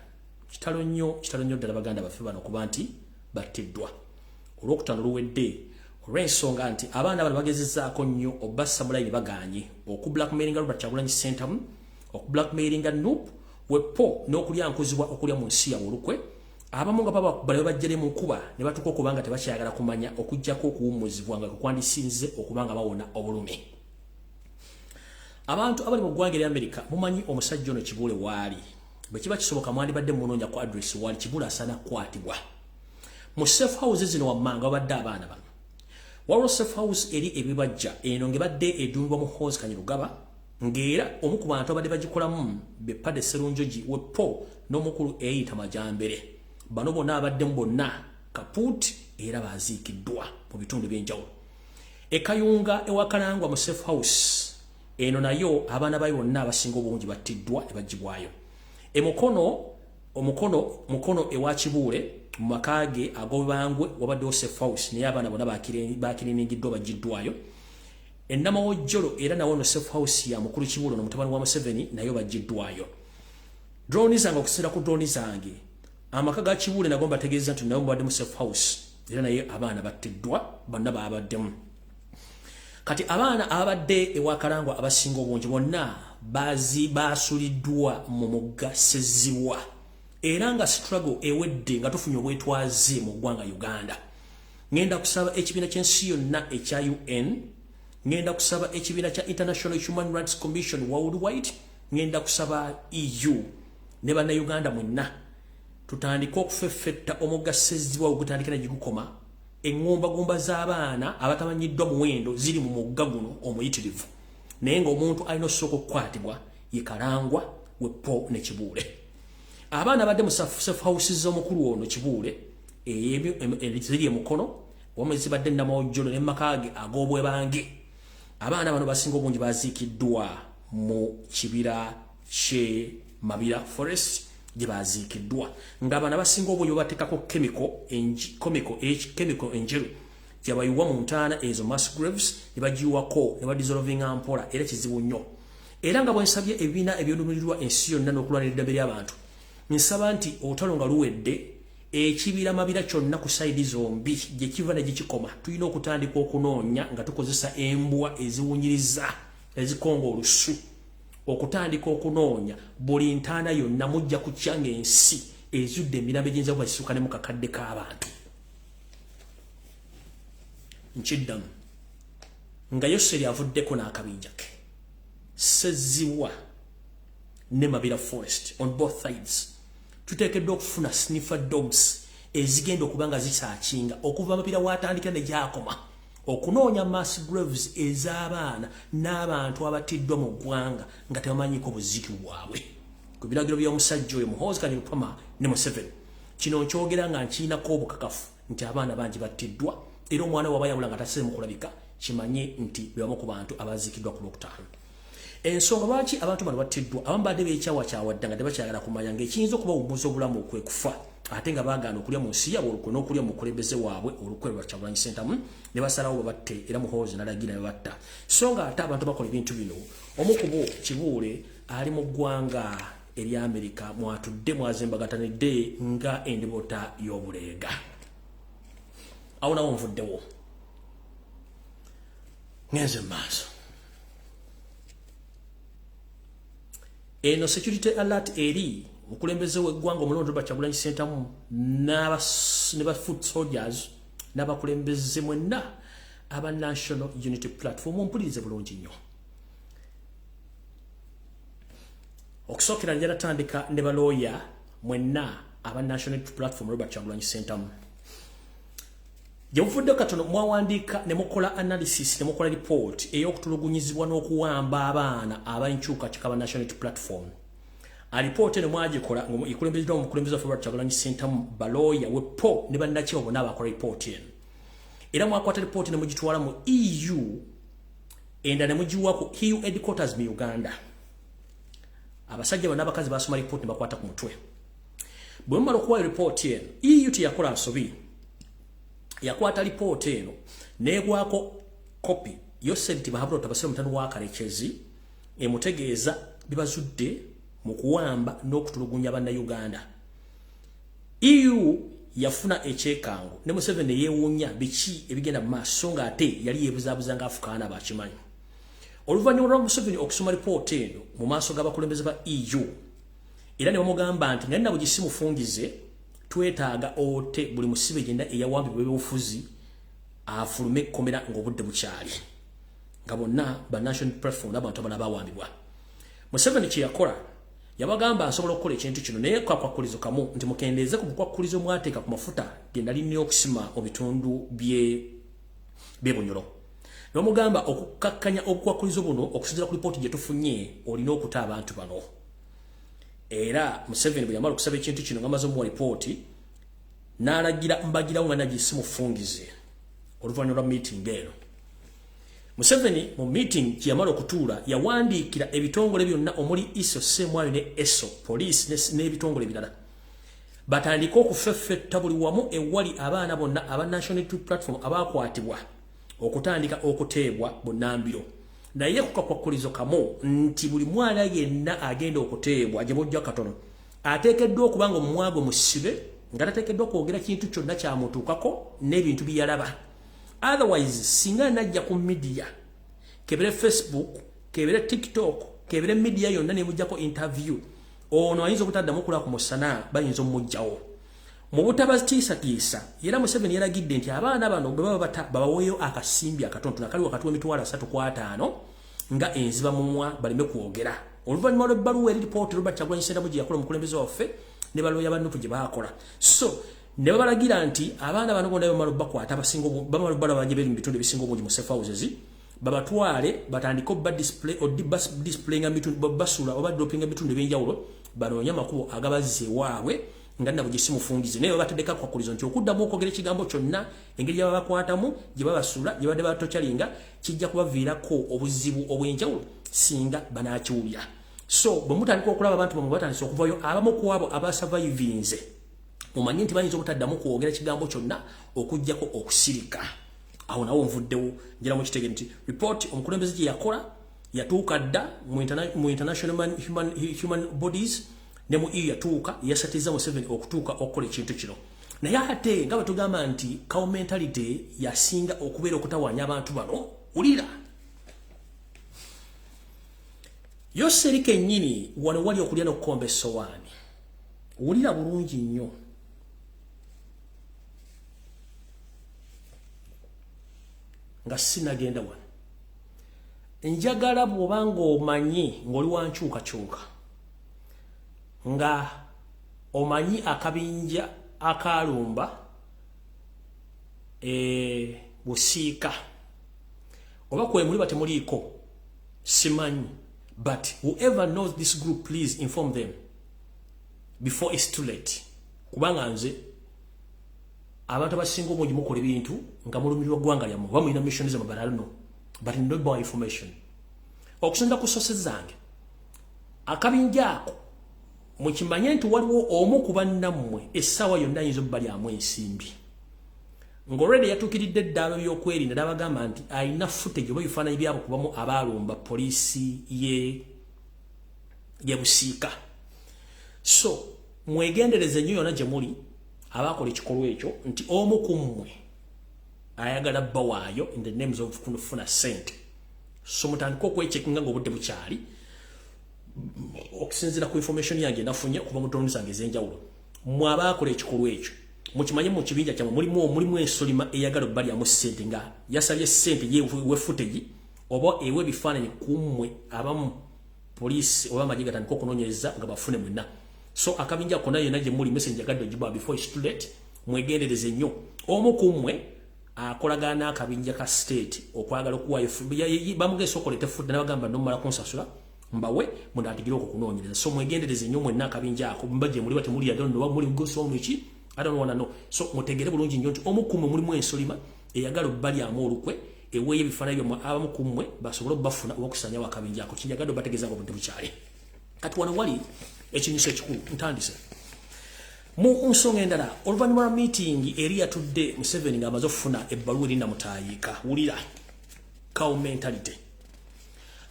S1: Kitalo nnyo ddala baganda baffe bano kuba nti battiddwa. Olwokutaano luwedde olw'ensonga nti abaana bano bagezezzaako nnyo obassa mulayini baganye okublackmailinga Brother Kyagulanyi Ssentamu okublackmailinga Nuupu wepo n'okulyankuzibwa okulya mu nsi yawe olukwe. Abamu nga bali bajjere mu nkuba ne batuka okubanga tebakyayagala kumanya okujjako okuwummuzibwa nga kwandisinze okubanga bawona obulumi. Abantu abali mu ggwanga Amerika mumanyi omusajja ono Kibuule waali bwe kiba kisoboka mwandibadde munoonya ku address waali Kibuule asaana kukwatibwa. Mu safe house zino wammanga babadde abaana bano. Waliwo safe house eri ebibajja eno ngebadde edundwa Muhoozi Kanyarugaba ng'era omu ku bantu abadde bagikolamu be Padde Sserunjogi wepo n'omukulu eyita Majambere. Bano bonna abaddemu bonna kapuuti era baziikiddwa mu bitundu by'enjawulo. Ekayunga ewa Kalangwa mu safe house eno nayo abaana bayo bonna abasinga obungi battiddwa ne bagibwayo. Mukono ewa Kibuule mu makaage agobangwe wabaddewo safe house naye abaana bonna bakiriningiddwa bagiddwayo. Ennamawojjolo era nawo no safe house ya mukulu Kibuule no mutabani wa Museveni nayo bagiddwayo. Drone zange okusinziira ku drone zange amaka ga Kibuule nago mbategeeza nti nayo mbadde mu safe house era naye abaana battiddwa bonna babaddemu. Kati abaana abadde ewa Kalangwa abasinga obungi bonna basuliddwa mu mugga Sseziwa era nga struggle ewedde nga tufunye obwetwaze mu ggwanga Uganda. Ngenda kusaba ekibiina ky'ensi yonna ekya UN, ngenda kusaba ekibiina kya International Human Rights Commission worldwide, ngenda kusaba EU ne bannayuganda mwenna tutandika okufeffetta omugassezibwa ogutandika negikukoma eŋŋombagomba z'abaana abatamanyiddwa muwendo ziri mu mugga guno omuyitirivu naye ng'omuntu alina osooka okukwatibwa ye Kalangwa Wepo ne Kibuule. Abaana badde mu safe houses z'omukulu ono Kibuule ziri e Mukono wamwe zibadde Namawojjolo ne Makage ag'Obwebange. Abaana bano basinga obungi baziikiddwa mu kibira kye Mabira Forest gye baziikiddwa ng'abaana basinga obungi bateekako chemical enjeru gye bayiwa mu ntaana ezo mass graves ne bagiyiwako ne badissolvinga mpola era kizibu nnyo. Era nga bwensabye ebibiina ebyolumirirwa ensi yonna n'okulwanira eddembe ly'abantu nsaba nti olutalo nga luwedde ekibira Mabira kyonna ku sayidi zombi gye kiva ne gikikoma tulina okutandika okunoonya nga tukozesa embwa eziwunyiriza ezikonga olusu okutandika okunoonya buli ntaana yonna mujja kukyanga ensi ezudde emirambo egyinza kuba kisuuka ne mu kakadde k'abantu. Nkiddamu nga Yoseri avuddeko n'akabinja ke Sezibwa ne Mabira Forest on both sides tuteekeddwa okufuna sniffer dogs ezigenda okuba nga zisaakinga okuva Mabira watandikira ne gyakoma okunoonya mass graves ez'abaana n'abantu abatiddwa mu ggwanga nga tebamanyiiko buziiki bwabwe ku biragiro by'omusajja oyo Muhoozi Kanyarupama ne Museveni. Kino nkyogera nga nkiinako obukakafu nti abaana bangi battiddwa era omwana waba yabula nga taseze mu kulabika kimanye nti bebamu ku bantu abaziikiddwa ku Lwokutaano. Ensonga lwaki abantu bano battiddwa abamu badde beekyawakyawadda nga tebakyagala kumanya ng'ekiyinza okubawummuza obulamu kwe kufa ate nga baagaana okulya mu nsi yaabwe olukwe n'okulya mu kulembeze waabwe olukwe lwa Kyagulanyi Ssentamu ne basalawo babatte era Muhoozi n'alagira ne batta. So nga ate abantu bakola ebintu bino omu ku bo Kibuule ali mu ggwanga erya Amerika mwatudde mwazembagatanidde nga endibota y'obuleega. Awo nawo nvuddewo ngenze maaso. Eno security alert eri mukulembeze w'eggwanga omulondo lwa Kyagulanyi Ssentamu ne ba foot soldiers n'abakulembeze mwenna aba National Unity Platform mpulirize bulungi nnyo. Okusookera njala tandika ne balooya mwenna aba National Unity Platform Robert Kyagulanyi Ssentamu. Gye mufudde katono mwawandiika ne mukola analysis ne mukola report ey'okutulugunyizibwa n'okuwamba abaana ab'enkyuka kikaba National Unity Platform. Report ne mwagikola ng'ekulembezeddwa omukulembeze waffe Robert Kyagulanyi Ssentamu balooya Wepo ne bannakyewa bonna abakola report eno. Era mwakwata report ne mugitwala mu EU enda ne mugiwa ku EU headquarters mu Uganda. Abasajja bonna abakazi basoma report ne bakwata ku mutwe. Bwe mumala okuwa report eno EU teyakola nsobi. Yakwata report eno negwako copy Yoseri tibahabula tabasira mutano wa Kalekezi emutegeeza bibazudde mu kuwamba n'okutulugunya banna Uganda. EU yafuna ekyekango ne Museveni yeewuunya biki ebigenda mu maaso nga ate yali yeebuzaabuza nga afukaana bakimanyi. Oluvannyuma lwa Museveni okusoma report eno mu maaso g'abakulembeze ba EU era ne bamugamba nti nga nabo gisimufungize twetaaga ote buli musibe genda eyawambibwa eby'obufuzi afulume ekkomera ng'obudde bukyali nga bonna ba National Platform n'abantu abala bawambibwa. Museveni kye yakola yabagamba asobola okukola ekintu kino naye kwakwakulizo kamu nti mukendeeze ku bukwakulizo mwateeka ku mafuta genda linnya okusima mu bitundu bye Bunyoro. N'omugamba okukkakkanya obukwakulizo buno okusinziira ku lipooti gye tufunye olina okuta abantu bano. Era Museveni bwe yamala okusaba ekintu kino ng'amaze omuwa lipooti n'alagira mbagirawo nga nagisimufungize oluvannyuma lwa meeting eno. Museveni mu meeting kye yamala okutuula yawandiikira ebitongole byonna omuli ISO, Ssemwayo ne ESO, poliisi n'ebitongole ebirala batandika okufeffetta buli wamu ewali abaana bonna aba National Unity Platform abaakwatibwa okutandika okuteebwa bunnambiro. Naye kukakwakulizo kamu nti buli mwana yenna agenda okuteebwa gye bojja katono ateekeddwa okuba nga omumwagwe musibe nga tateekeddwa kwogera kintu kyonna kyamutuukako n'ebintu bye yalaba. Otherwise singa najja ku media kebere Facebook kebere TikTok kebere media yonna ne mujjako interview ono ayinza okutaddamu okulaba ku musana bayinza omujjawo mu butabatiisatiisa. Era Museveni yaragidde nti abaana bano bwe baba babaweeyo akasimbi akatono akali wakati w'emitwalo 3 ku 5 nga enziba mumwa baleme kwogera oluvannyuma lw'ebbaluwa eri lipoota Robert Kyagulanyi Ssentamu gye yakola omukulembeze waffe ne balooya bannupu gye baakola so ne babalagira nti abaana bano bonna bamala bakwata bamala balabanye beri mu bitundu ebisinga obungi mu safe houses babatwale batandike displayinga basula oba droppinga bitundu ebyenjawulo banoonya makubo agabazze waabwe nga nabo gisimufungize naye batadeka kwakulizo nti okuddamu okwogera ekigambo kyonna engeri gye babakwatamu gye babasula gye badde batokyalinga kijja kubaviirako obuzibu obw'enjawulo singa banaakiwulya so bwe mutandika okulaba abantu bamwe batandise okuvayo abamu ku abo abasurvivinze mumanyi nti bayinza obutaddamu kwogera ekigambo kyonna okuggyako okusirika awo nawo nvuddewo njira mu kitege nti report omukulembeze gye yakola yatuuka dda mu international human bodies ne mu EU yatuuka yasatiza Museveni okutuuka okukola ekintu kino naye ate nga bwe tugamba nti cow mentality yasinga okubeera okutawaanya abantu bano wulira Yoseri kennyini wano wali okulya n'okukomba essowaani wulira bulungi nnyo nga sinagenda wano njagala bw'obanga omanyi ng'oli wankyukakyuka nga omanyi akabinja akalumba busiika oba kwe muli batemuliiko simanyi but whoever knows this group please inform them before it's too late kubanga nze abantu abasinga obungi mukola ebintu nga mulumirwa ggwanga lyammwe oba mulina mission zammwe but I don't know but no more information okusonda ku sources zange akabinja ako mukimanye nti waliwo omu ku bannammwe essaawa yonna ayinza obbalyamu ensimbi ng'olwedde yatuukiridde eddaalo by'okwerinda n'abagamba nti alina footage oba ebifaananyi byabo kubamu abaalumba poliisi ye busiika so mwegendereze nnyo yonna gye muli abaakola ekikolwa ekyo nti omu ku mmwe ayagala bbawaayo in the names of kufuna ssente so mutandika okwecekinga ng'obudde bukyali okusinziira ku information yange nafunye okuva mu tonzi zange ez'enjawulo mmwe abaakola ekikolwa ekyo mukimanye mu kibinja kyammwe mulimu ensolima eyagala obbalyamu ssente nga yasabye ssente yewe footage oba ewe bifaananyi ku mmwe abamu poliisi oba Maggii gatandika okunoonyereza nga bafune mwenna so akabinja konna yonna gye muli message agadde ogibwa before it's too late mwegendereze nnyo omu ku mmwe akolagana n'akabinja ka state okwagala okuwaayo bamugesa okolete fudde n'abagamba nomala kunsasula mbawe mundatigire okukunoonyereza so mwegendereze nnyo mwenna akabinja ako mbagye muli bate muli adono oba muli mugosomu ki I don't wanna know so mutegere bulungi nnyo nti omu ku mmwe mulimu ensolima eyagala obbalyamu olukwe eweeyo ebifaananyi byammwe abamu ku mmwe basobole obafuna oba okusanyawo akabinja ako kinjagadde obategeeza ngo buntu bukyali kati wano wali ekinyuso ekikulu ntandise mu nsonga endala oluvannyuma lwa meeting eri yatudde Museveni ng'amaze okufuna ebbaluwa eri namutaayiika wulira cow mentality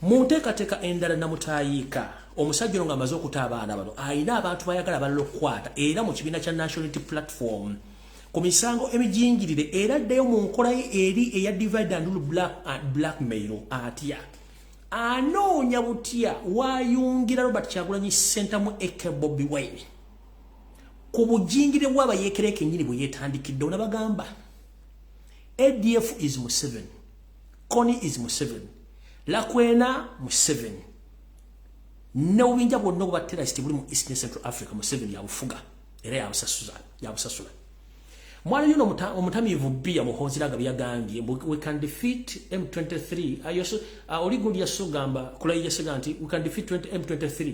S1: mu nteekateeka endala namutaayiika omusajja ono ng'amaze okuta abaana bano alina abantu bayagala abalala okukwata era mu kibiina kya National Unity Platform ku misango emijingirire era addeyo mu nkola ye eri eya divide and rule blackmail atya anoonya butya waayungira Robert Kyagulanyi Ssentamu eke Bobi Wine ku bujingire bw'abayeekera kennyini bwe yeetandikidde onabagamba ADF is Museveni, Kony is Museveni, Lakwena Museveni, n'obubinja bwonna obwa terrorist buli mu East Central Africa Museveni yabufuga era yabusasula mwali yuno omutamiivu bia muhoziraga byagambye we can defeat M23 oliguli yasugamba kulayi yasiga nti we can defeat M23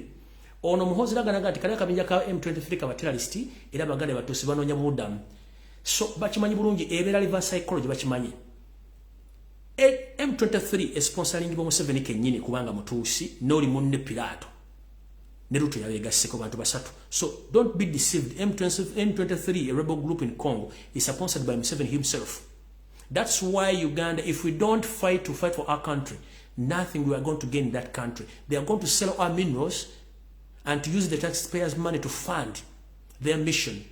S1: ono muhoziraga naga nti kale akabinja ka M23 kaba terrorist era bagale batusi banoonya budamu so bakimanyi bulungi ebeera reverse psychology bakimanyi M23 sponsoring bo Museveni kennyini kubanga mutuusi n'oli munne Pilato ne Ruto yabegasseko bantu basatu so don't be deceived M23 a rebel group in Congo is sponsored by Museveni himself. That's why Uganda, if we don't fight for our country, nothing we are going to gain in that country. They are going to sell our minerals and to use the taxpayers' money to fund their mission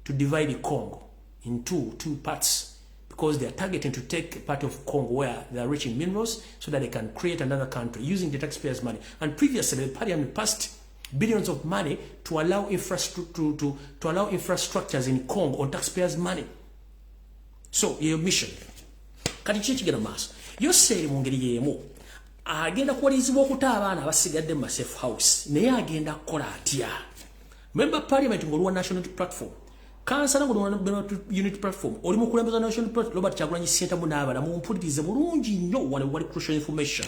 S1: to divide the Congo in two parts, because they are targeting to take part of Congo where they are reaching minerals so that they can create another country using the taxpayers' money. And previously, the parliament passed billions of money to allow infrastructures in Congo on taxpayers' money. So your mission kati chiki gana maso Yoseri mu ngeri yemu agenda kuwalizibwa okuta abaana abasigadde mu safe house naye agenda kukola atya member parliament ng'oluwa national platform kansala ng'oluwa unity platform oli mukulembeza national platform Robert Kyagulanyi Ssentamu n'abala mumpulirize bulungi nnyo wano wali crucial information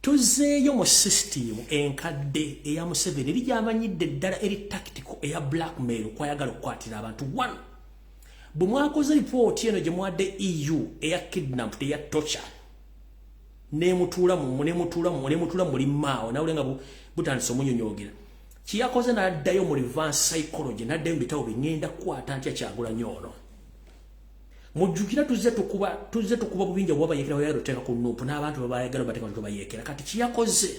S1: tuzeeyo mu system enkadde eya Museveni eri gy'amanyidde ddala eri tactical eya blackmail kwayagala okukwatira abantu one bwe mwakoze ripooti eno gye mwadde EU eya kidnap eya torture nemutuula muli maawo nawule nga butandise omunyonyogera kiyakoze n'addayo mu reverse psychology n'addayo mu bitabo bingenda kukwata ntya Kyagulanyi ono mujjukira tuzze tukuba bubinja bwabayekera bayagala oteeka ku nuupu n'abantu babayagala bateeka nto bayekera kati kiyakoze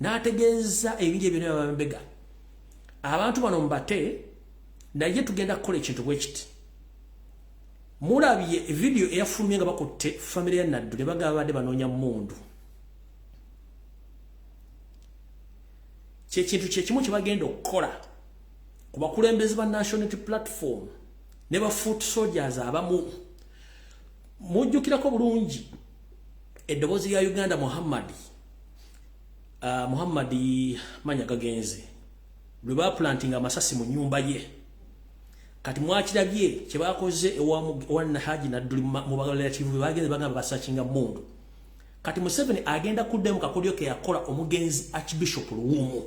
S1: n'ategeeza ebinja byonna byabambega abantu bano mbate naye tugenda kukola ekintu bwe kiti mulabye video eyafulumye nga bakutte family ya Naddu ne bagaba badde banoonya mundu kintu kyekimu kye bagenda okukola ku bakulembeze ba national platform ne ba foot soldiers abamu mujjukirako bulungi eddoboozi ya Uganda Muhammad manya gagenze lwe baplantinga amasasi mu nnyumba ye kati mwakirabye kye bakoze ewa Haji Naddu mu relative bagenze bagamba basakinga mundu kati Museveni agenda kuddemu kakodyo ke yakola omugenzi Archbishop Luwumu.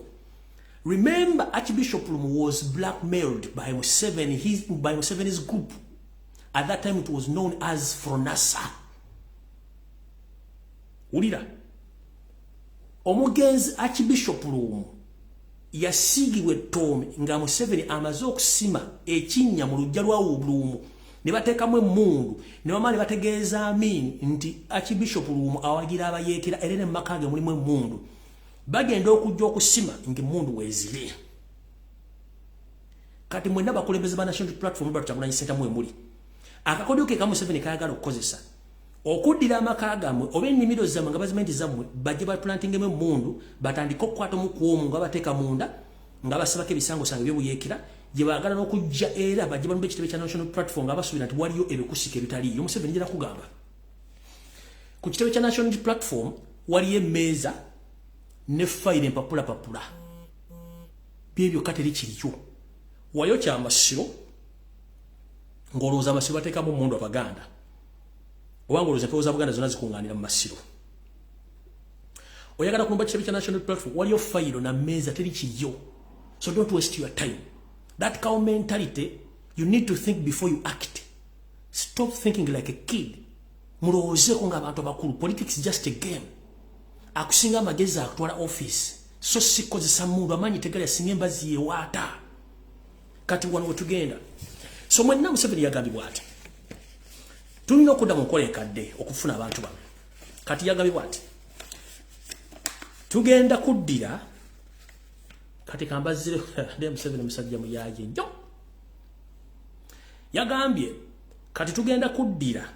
S1: Remember, Archbishop Luwumu was blackmailed by Museveni's group. At that time it was known as Fronasa. Ulira omugenzi Archbishop Luwumu yasigibwe Tome nga Museveni amaze okusima ekinnya mu lujja lwa Luwumu ne bateekamu emmundu ne bamala bategeeza Amin nti Archbishop Luwumu awagira abayeekera era ne mu maka ge mulimu emmundu bagenda okujja okusima ng'emmundu weezire kati mwenna bakulembeze ba national platform Kyagulanyi Ssentamu emuli akakodyo ke ka Museveni kayagala okukozesa okuddira amaka gammwe oba ennimiro zammwe nga bazimenti zammwe bajje baplantingemu emmundu batandika okukwata omukwomu nga bateeka munda nga basibako ebisangosango ebyobuyeekera gye baagala n'okujja era bajje balumba ekitebe kya national platform nga basuubira nti waliyo ebikusika ebitaliiyo. Museveni njera kugamba ku kitebe kya national platform waliyo emmeeza ne fayire empapulapapula byebyo kateri kiriyo wayo kyamasiro ng'olowooza amasiro bateekamu mundu Abaganda oba ng'olowooza empewo za Buganda zonna zikungaanira mu masiro oyagala kulumba kitebe kya national platform waliyo fayiro na mmeeza teri kiriyo. So don't waste your time. That cow mentality, you need to think before you act. Stop thinking like a kid. Mulowoozeeko ng'abantu abakulu. Politics is just a game. Akusinga amagezi akutwala office so sikozesa mundu amanyi tegala yasinga embazi yewaata kati wano wetugenda so mwenna Museveni yagambibwa ati tulina okudda mu nkola enkadde okufuna abantu bano kati yagambibwa ati tugenda kuddira kati kambazire ndi Museveni musajja muyaje nnyo yagambye kati tugenda kuddira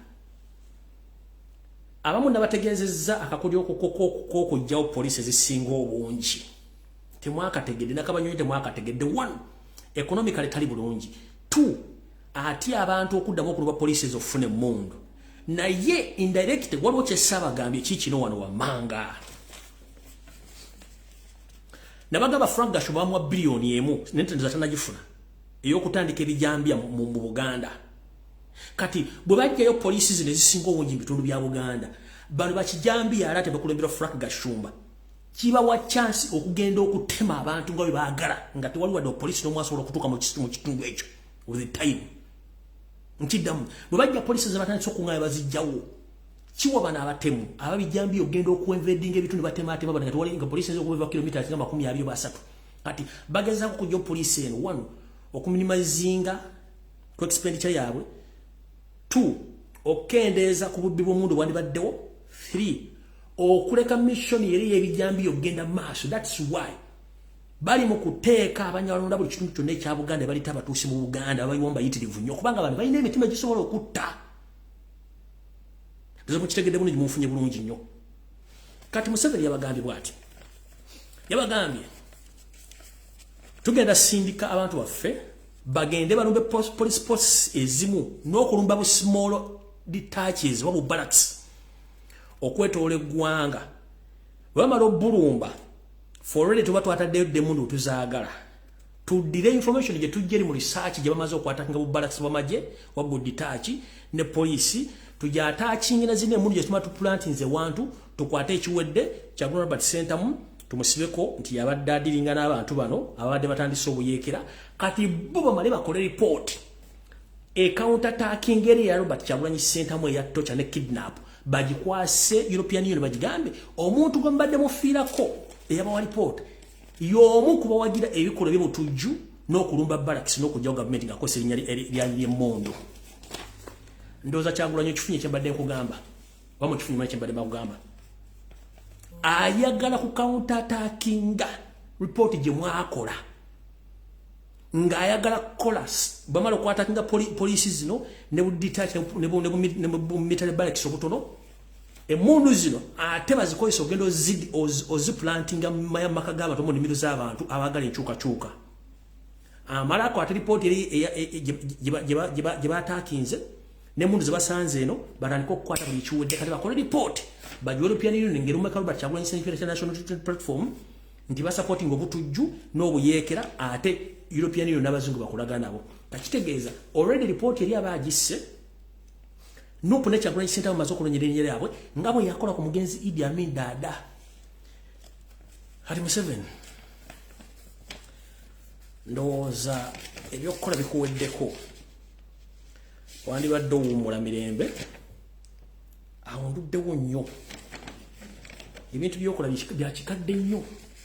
S1: abamu nabategeezezza akakodyo okujjawo poliisi ezisinga obungi temwakategedde nakabanyonyi temwakategedde. 1 economically tali bulungi. 2 ati abantu okuddamu okuluba poliisi ezofune mundu naye indirect waliwo kyessaabagambye kikino wano wammanga nabagamba Frank Gashuba bamwa biliyoni emu nentendeza tanagifuna ey'okutandika ebijambya mu Buganda kati bwe bajjayo poliisi zino ezisinga obungi mu bitundu bya Buganda bano bakijambiya ate bakulembera Frank Gashumba kibawa chance okugenda okutema abantu nga bwe baagala nga tewali wadde poliisi n'omu asobola okutuuka mu kitundu ekyo with the time ntiddamu bwe bajja poliisi zebatandise okuŋŋaanya bazijjawo kiwa bano abatemu ababijambiya okugenda okuinvadinga ebitundu batematema bano nga tewali nga poliisi ez'okuva kilomita 23 kati bagezaako kujja poliisi eno 1 okuminimizinga ku expenditure yaabwe 2 okendeeza ku bubbi bw'omundu bwandibaddewo 3 okuleka mission yeri ebijambiya okugenda maaso. That's why bali mu kuteeka abanyalonda buli kitundu kyonna ekya Buganda balita abatuusi mu Buganda abayiwomba yitirivu nnyo kubanga abantu balina emitima gisobola okutta nze mukitegedde bulungi munfunye bulungi nnyo. Kati Museveni yabagambye bw'ati yabagambye tugenda sindika abantu baffe bagende balumbe police posts ezimu n'okulumba bu small detaches wabu barracks okwetoola eggwanga bamala obbulumba forward tuba twataddeyo demundu tuzaagala tuddire information gye tujjeri mu research gye bamaze okwatakinga bubalakisi bw'amagye wagguditaaki ne poliisi tujja ataakingira zine emundu gye tuma tuplantinze wantu tukwate ekiwedde Kyagulanyi Robert Centamu tumusibeko nti yabadde adiringa n'abantu bano abadde batandise obuyeekera kati bo bamale bakole report counter attacking ya Robert Kyagulanyi Centamu eya torture ne kidnap bagikwase European Union bagigambe omuntu gwe mbadde mufiirako eyabawa report y'omu kuba wagira ebikola by'obutujju n'okulumba barracks n'okujjawo gavumenti ng'akozesa erinnya ly'emmondo ndowooza Kyagulanyi ekifunye kye mbadde nkugamba wamu ekifunye mali kye mbadde bakugamba ayagala ku counter attackinga report gye mwakola ng'ayagala kukola bamala okwatakinga poliisi zino ne buditaaki ne military barracks obutono emmundu zino ate bazikozesa ogenda oziplantinga mumaka g'abantu mu nnimiro z'abantu abaagala enkyukakyuka amalako ate ripooti gye bataakinze n'emmundu ze basanze eno batandika okukwata buli kiwedde kati bakole ripooti bajja European Union ng'erumeka Robert Kyagulanyi International Platform nti basupporting obutujju n'obuyeekera ate European Union n'abazungu bakulaga nabo kakitegeeza already report eri abagisse nupu ne Kyagulanyi Centamu bamaze okulonyera erinnya lyabwe nga bwe yakola ku mugenzi Idi Amin Dada kati Museveni ndowooza ebyokukola bikuweddeko wandibadde owummula mirembe awo nduddewo nnyo ebintu byokola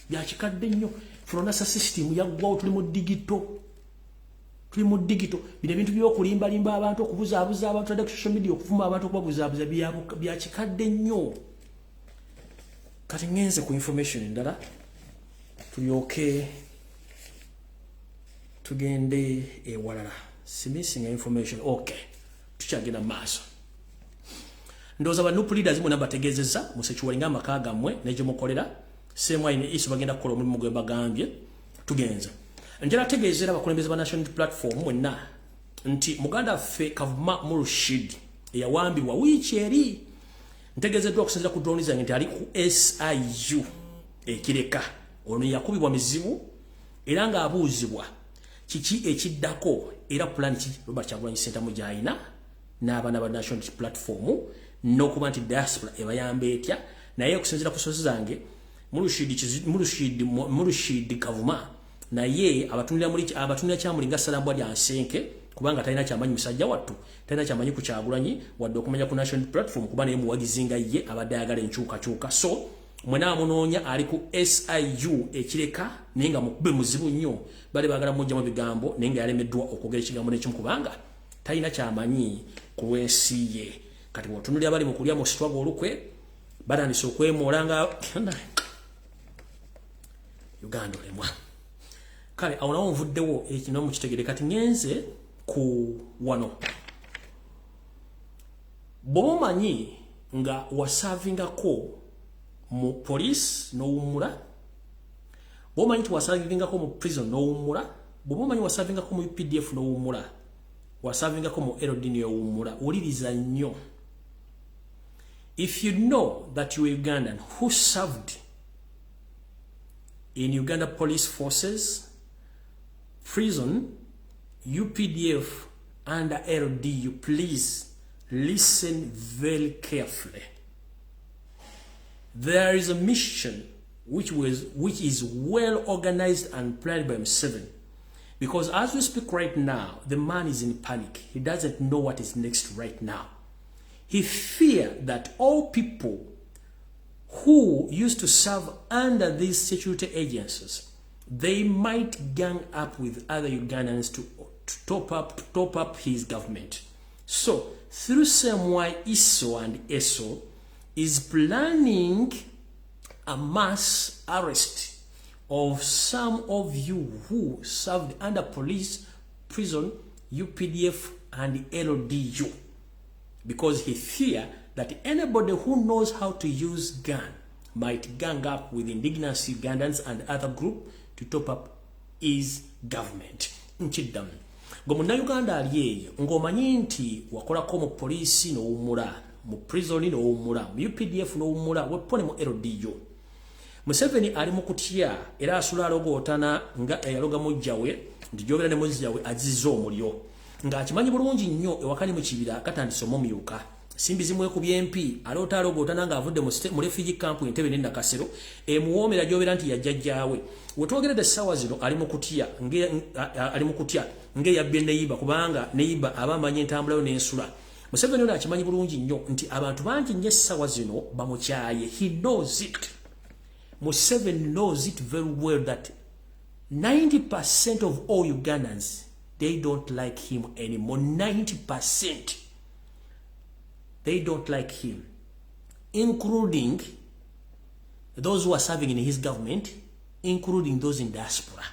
S1: byakikadde nnyo Fronasa system yaggwawo tuli mu digito bino ebintu by'okulimbalimba abantu okubuzaabuza abantu tadde ku social media okuvuma abantu okubabuzaabuza byakikadde nnyo kati ngenze ku information endala tulyoke tugende ewalala missing information okay tukyagenda maaso ndowooza banupu leaders mwe nabategeezezza musekiwalinga amaka gammwe n'egye mukolera semwaine iso bagenda kukola omulimu gwe bagambye tugenza njala tegeezera abakulembeze ba national platform mwenna nti muganda waffe Kavuma Murushid eyawambibwa wiiki eri ntegeezeddwa okusinziira ku drone zange nti ali ku SIU ekireka ono yakubibwa mizibu era ng'abuuzibwa kiki ekiddako era plan ki Robert Kyagulanyi Centamu gy'alina n'abaana ba national platform n'okuba nti diaspora ebayamba etya naye okusinziira ku sources zange Murushid Kavuma naye abatunira kyamulinga salambwa lya nsenke kubanga talina kyamanyi musajja wattu talina kyamanyi ku Kyagulanyi wadde okumanya ku national platform kuba naye muwagizi nga ye abadde ayagala enkyukakyuka so mwena amunoonya ali ku SIU ekireka naye nga mukube muzibu nnyo bali baagala mujjamu bigambo naye nga yalemeddwa okwogera ekigambo n'ekimu kubanga talina kyamanyi ku lw'ensi ye kati bw'otunulira bali mu kulya mu struggle olukwe batandise okwemoola nga Uganda olemwa kale awo nawo nvuddewo ekino mukitegere kati ngenze ku wano bw'omanyi nga wasavingako mu police n'owummula bw'omanyi nti wasavingako mu prison n'owummula bw'omanyi wasavingako mu UPDF n'owummula wasavingako mu LD n'owummula wuliriza nnyo if you know that you are Ugandan who served in Uganda police forces, prison, UPDF, and LDU, please listen very carefully. There is a mission which is well organized and planned by M7. Because as we speak right now, the man is in panic. He doesn't know what is next right now. He fears that all people who used to serve under these security agencies, they might gang up with other Ugandans to top up his government. So, through some way, ISO and ESO is planning a mass arrest of some of you who served under police, prison, UPDF, and LDU. Because he fears that anybody who knows how to use gun might gang up with indigenous Ugandans and other group to top up his government. Nchidam. Gomunna Uganda aliye, ngomanyi nti wakolako mu polisi n'owummula mu prison n'owummula mu UPDF n'owummula weppone mu LDU. Museveni ali mu kutya era asula alogootana nga eyaloga mujjawe nti gyobera ne mujjawe azizza omulyo ng'akimanyi bulungi nnyo ewakani mu kibira katandise omumyuka. Simbi zimwekubye MP aloota alogootana ng'avudde mu refugee camp Entebbe ne Nakasero emuwoomera gyobera nti yajjajjaawe. Wetwogeredde essaawa zino ali mu kutya ng'eyabbye Neyiba kubanga Neyiba aba amanyi entambulayo n'ensula. Museveni ono akimanyi bulungi nnyo nti abantu bangi nnyo essaawa zino bamukyaye. He knows it. Museveni knows it very well that 90% of all Ugandans, they don't like him anymore. 90%. They don't like him, including those who are serving in his government, including those in diaspora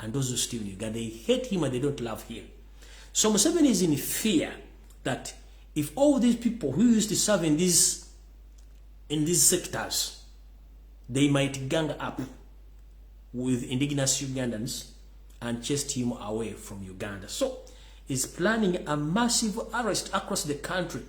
S1: and those who still in Uganda. They hate him and they don't love him. So Museveni is in fear that if all these people who used to serve in these sectors, they might gang up with indigenous Ugandans and chase him away from Uganda. So he's planning a massive arrest across the country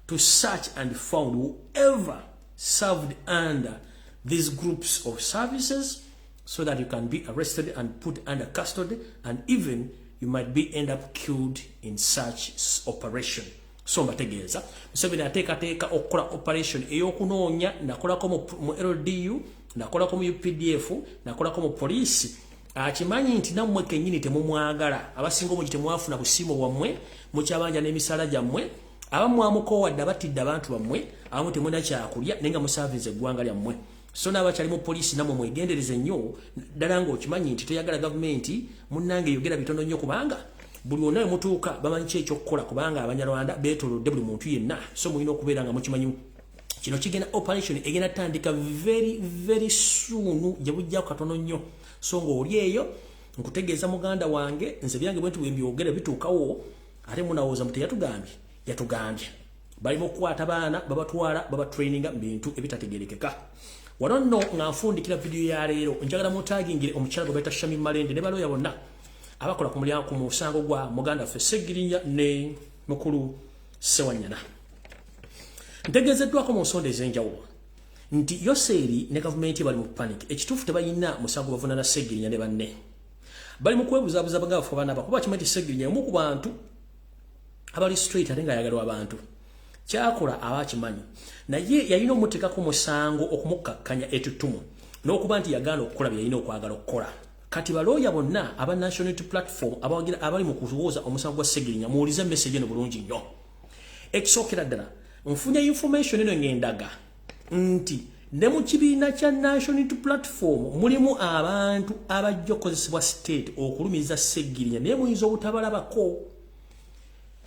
S1: to search and find whoever served under these groups of services so that you can be arrested and put under custody, and even you might be end up killed in such operation. So mbategeeza Museveni ateekateeka okukola operation ey'okunoonya nakolako mu LDU, nakolako mu UPDF, nakolako mu poliisi. Akimanyi nti nammwe kennyini temumwagala, abasinga omugi temwafuna busiimo bwammwe, mukyabanja n'emisala gyammwe, abamu mwamukowadde abatidde abantu bammwe, abamu temulina kyakulya naye nga musaavinze eggwanga lyammwe. So n'abakyali mu poliisi nammwe mwegendereze nnyo ddala ng'okimanyi nti toyagala gavumenti munnange yogera bitono nnyo kubanga buli wonna we mutuuka bamanyi ki ekyokukola kubanga Abanyarwanda beetoolodde buli muntu yenna. So mulina okubeera nga mukimanyi kino kigenda operation egenda tandika very soon gye bujjako katono nnyo. So ng'oli eyo nkutegeeza muganda wange nze byange bwe mbyogera bituukawo ate munawooza muti yatugambye balimu okukwata baana babatwala babatraininga mu bintu ebitategerekeka. Wano nno nga nfundikira video ya leero njagala mutagingire omukyala gwe bayita Shami Malende ne baloya bonna abakola ku musango gwa muganda ffe Segirinya ne mukulu Sewanyana. Ntegeezeddwako mu nsonda ez'enjawulo nti Yoseri ne gavumenti bali mu panic. Ekituufu tebayina musango bavunana Segirinya ne banne. Bali mu kwebuzaabuza bagaafu abaana bakuba kimanyi Segirinya omu ku bantu abali straight ate nga ayagalwa abantu. Kyakola abakimanyi naye yalina omuteekako musango okumukkakkanya ettutumu n'okuba nti yagaana okukola bye yalina okwagala okukola. Kati balooya bonna aba National Unity Platform abali mu kuwooza omusango gwa Segirinya muwulize message eno bulungi nnyo. Ekisookera ddala nfunye information eno ng'endaga nti ne mu kibiina kya National Unity Platform mulimu abantu abajja okukozesebwa state okulumiza Segirinya naye muyinza obutabalabako.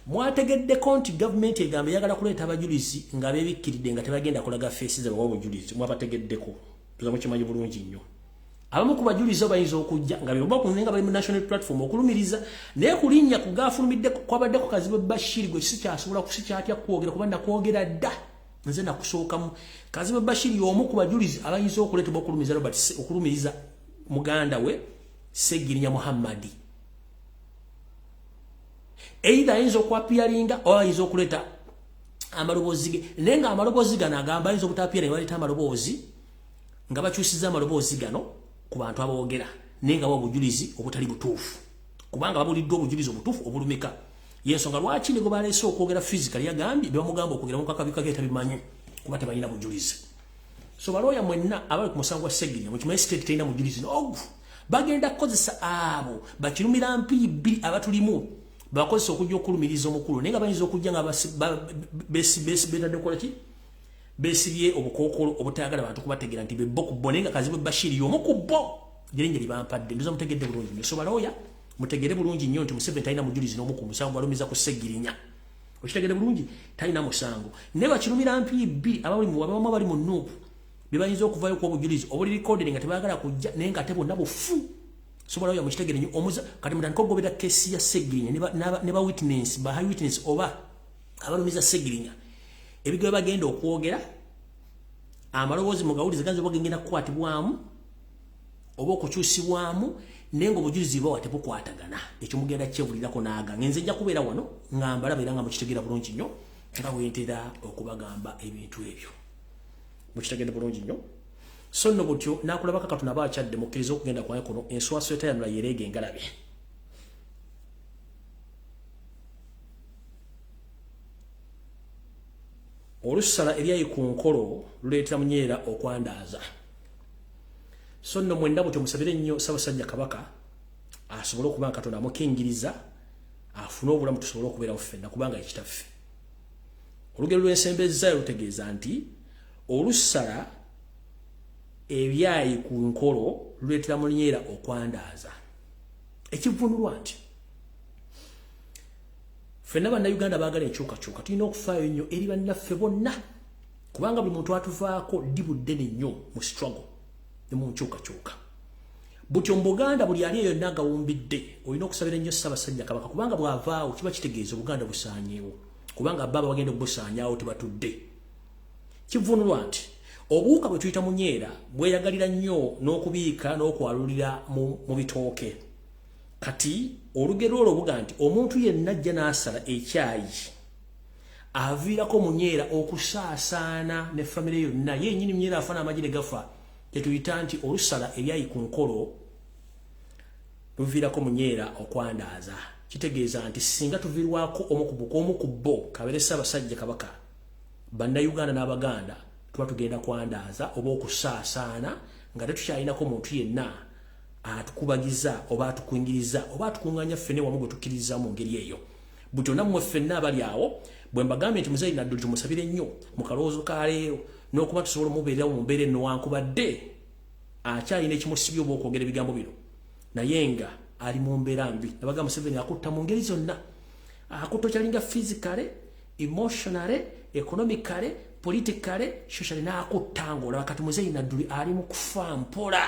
S1: Mwategeddeko nti gavumenti egamba eyagala kuleeta abajulizi nga beebikkiridde nga tebagenda kulaga feesi zaabwe w'obujulizi. Mwabategeddeko tuzamu kimanyi bulungi nnyo. Abamu ku bajulizi bayinza okujja nga nga bali mu National Platform okulumiriza naye kulinnya kugaafulumidde kwabaddeko Kazibe Bashir gwe sikyasobola sikyatya kwogera kuba nakwogera dda nze nakusookamu. Kazibe Bashir y'omu ku bajulizi abayinza okuleetebwa okulumiriza muganda we Segirinya Muhammadi. Either ayinza okwapiyaringa oba ayinza okuleeta amaloboozi ge naye nga amaloboozi gano agamba ayinza obutapiyaringa baleeta amaloboozi nga bakyusiza amaloboozi gano ku bantu aboogera naye nga obujulizi obutali butuufu kubanga babuliddwa obujulizi obutuufu obulumika. Yensonga lwaki ne gwe baleese okwogera physically yagambye be bamugamba okwogera mu kakabika ge tabimanyi kuba tebalina bujulizi. So balooya mwenna abali ku musango gwa Segirinya mukimanyi state terina mujulizi n'ogu bagenda kukozesa abo bakirumira mpiyi bbiri abatulimu bakozesa okujja okulumiriza omukulu naye nga bayinza okujja nga betadde kukola ki besibye obukookolo obutayagala abantu kubategeera nti bebbo ku bo naye nga Kazibe Bashir y'omu ku bo lyerinnya lye bampadde ndoza mutegedde bulungi nnyo. So balooya mutegere bulungi nnyo nti Museveni talina mujulizi n'omu ku musango balumiza ku Segirinya. Okitegedde bulungi talina musango naye bakirumira mpiyi bbiri abamu abali mu nuupu be bayinza okuvayo ku obujulizi obuli recording nga tebagala kujja naye nga ate bonna bufu. So balooya mukitegere nnyo omuza kati mutandika okugobera kesi ya Segirinya ne ba witness ba high witness oba abalumiza Segirinya ebigwe bagenda okwogera amaloboozi mugawulize ganza bagenda kukwatibwamu oba okukyusibwamu naye nga obujulizi bwawa tebukwatagana ekyo mugenda kyebulirako naaga ngenze nja kubeera wano ngambala beera nga mukitegeera bulungi nnyo nga wentera okubagamba ebintu ebyo mukitegedde bulungi nnyo so nno butyo nakulabaka katuna abakyadde mukkiriza okugenda kwaye kuno enswaso etayanula yereege engalabe olusala eryayi ku nkolo luleetera munyeera okwandaaza so nno mwenna butyo musabire nnyo Ssaabasajja Kabaka asobole okuba nga Katonda amukingiriza afune obulamu tusobole okubeerawo ffenna kubanga ekitaffe olugero lw'ensembezaayo lutegeeza nti olusala ebyayi ku nkolo luleetera munyeera okwandaaza ekivunulwa nti ffenna bannayuganda baagala enkyukakyuka tulina okufaayo nnyo eri bannaffe bonna kubanga buli muntu atuvaako ddi buddene nnyo mu struggle ne mu nkyukakyuka butyo mu Buganda buli ali yonna agawumbidde olina okusabira nnyo Ssaabasajja Kabaka kubanga bw'avaawo kiba kitegeeza Obuganda busaanyeewo kubanga baba bagenda okubusaanyaawo tebatudde kivunulwa nti obuwuka bwe tuyita munyeera bweyagalira nnyo n'okubiika n'okwalulira mu bitooke kati olugero olwo buga nti omuntu yenna ajja n'asala ekyayi aviirako munyeera okusaasaana ne famire yonna yennyini munyeera afaana amagi ne gafa tetuyita nti olusala ebyayi ku nkolo luviirako munyeera okwandaaza kitegeeza nti singa tuviirwako omu ku bo kabeere Ssaabasajja Kabaka bannayuganda n'Abaganda tuba tugenda kwandaaza oba okusaasaana nga tetukyalinako muntu yenna atukubagiza oba atukwingiriza oba atukuŋŋaanya ffene wamu gwe tukkiriza mu ngeri eyo butyo nammwe ffenna abali awo bwe mbagambye nti muzeeyi nadduli tumusabire nnyo mu kalowoozo ka leero n'okuba tusobola omubeererawo mu mbeera eno wankubadde akyalina ekimusibye oba okwogera ebigambo bino naye nga ali mu mbeera mbi nabaga Museveni akutta mu ngeri zonna akutta okyalinga physically emotionally economically politically socially n'akutta ng'olaba kati muzeeyi nadduli ali mu kufa mpola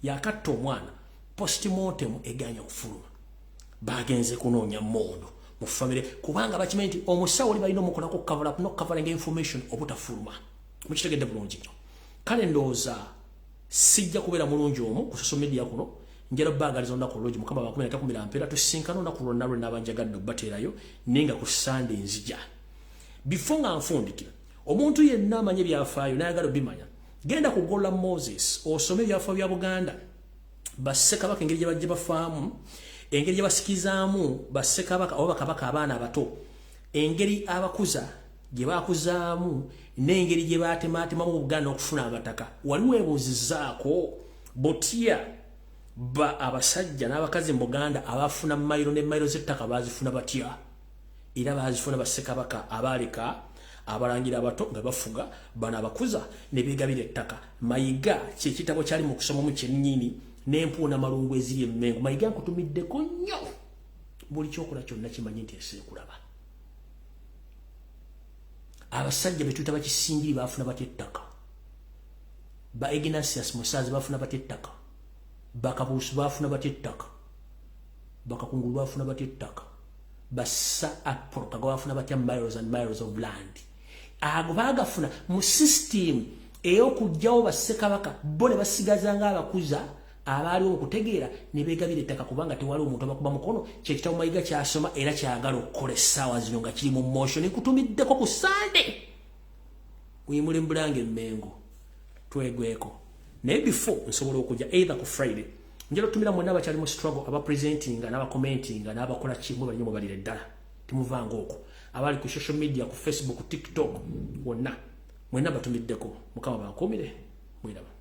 S1: yakatta omwana postmortem eganya okufuluma bagenze kunoonya mmondo mu famire kubanga bakimanyi nti omusawo oli balina omukolako cover up covering information obutafuluma mukitegedde bulungi nnyo kale ndowooza sijja kubeera mulungi omu ku social media kuno njala baagaliza olunaku olulungi Mukama bakumi na takumira mpeera tusinkana olunaku lwonna lwe n'abanjagadde okubateerayo nenga ku Sunday nzija before nga nfundikira omuntu yenna amanye ebyafaayo n'ayagala obimanya genda kugolla Moses osome ebyafaayo bya Buganda bassekabaka engeri gye bajja bafaamu engeri gye basikizaamu bassekabaka oba bakabaka abaana abato engeri abakuza gye bakuzaamu n'engeri gye baatemaatemamu Buganda okufuna amataka wali weebuuzizaako botya abasajja n'abakazi mu Buganda abafuna mayiro ne mayiro z'ettaka baazifuna batya era baazifuna bassekabaka abaaleka abalangira abato nga bafuga bana abakuza ne beegabira ettaka Mayiga kyekitabo kyali mu kusomamu kyennyini n'empuuna malungu eziri emmengo Mayiga nkutumiddeko nnyo buli kyokola kyonna kimanyi nti eseekulaba abasajja betuyita bakisingiri baafuna batya ettaka ba Ignatius Musaazi baafuna batya ettaka bakabuusu baafuna batya ettaka bakakungulu baafuna batya ettaka bassa aporokaga baafuna batya miles and miles of land ago bagafuna mu system ey'okugyawo bassekabaka bo ne basigazanga abakuza abaaliwo okutegeera ne beegabira ettaka kubanga tewali omuntu abakuba mukono kyekitabo Mayiga kyasoma era kyagala okukola essaawa zino nga kiri mu motion nkutumiddeko ku Sunday uyimule mbulange emmengo twegweko naye before nsobola okujja either ku Friday njala otumira mwena abakyali mu struggle abapresentinga n'abakomentinga n'abakola kimwe bali mu balire ddala timuvanga okwo abali ku social media ku Facebook TikTok wonna mwena batumiddeko Mukama bankomire mwiraba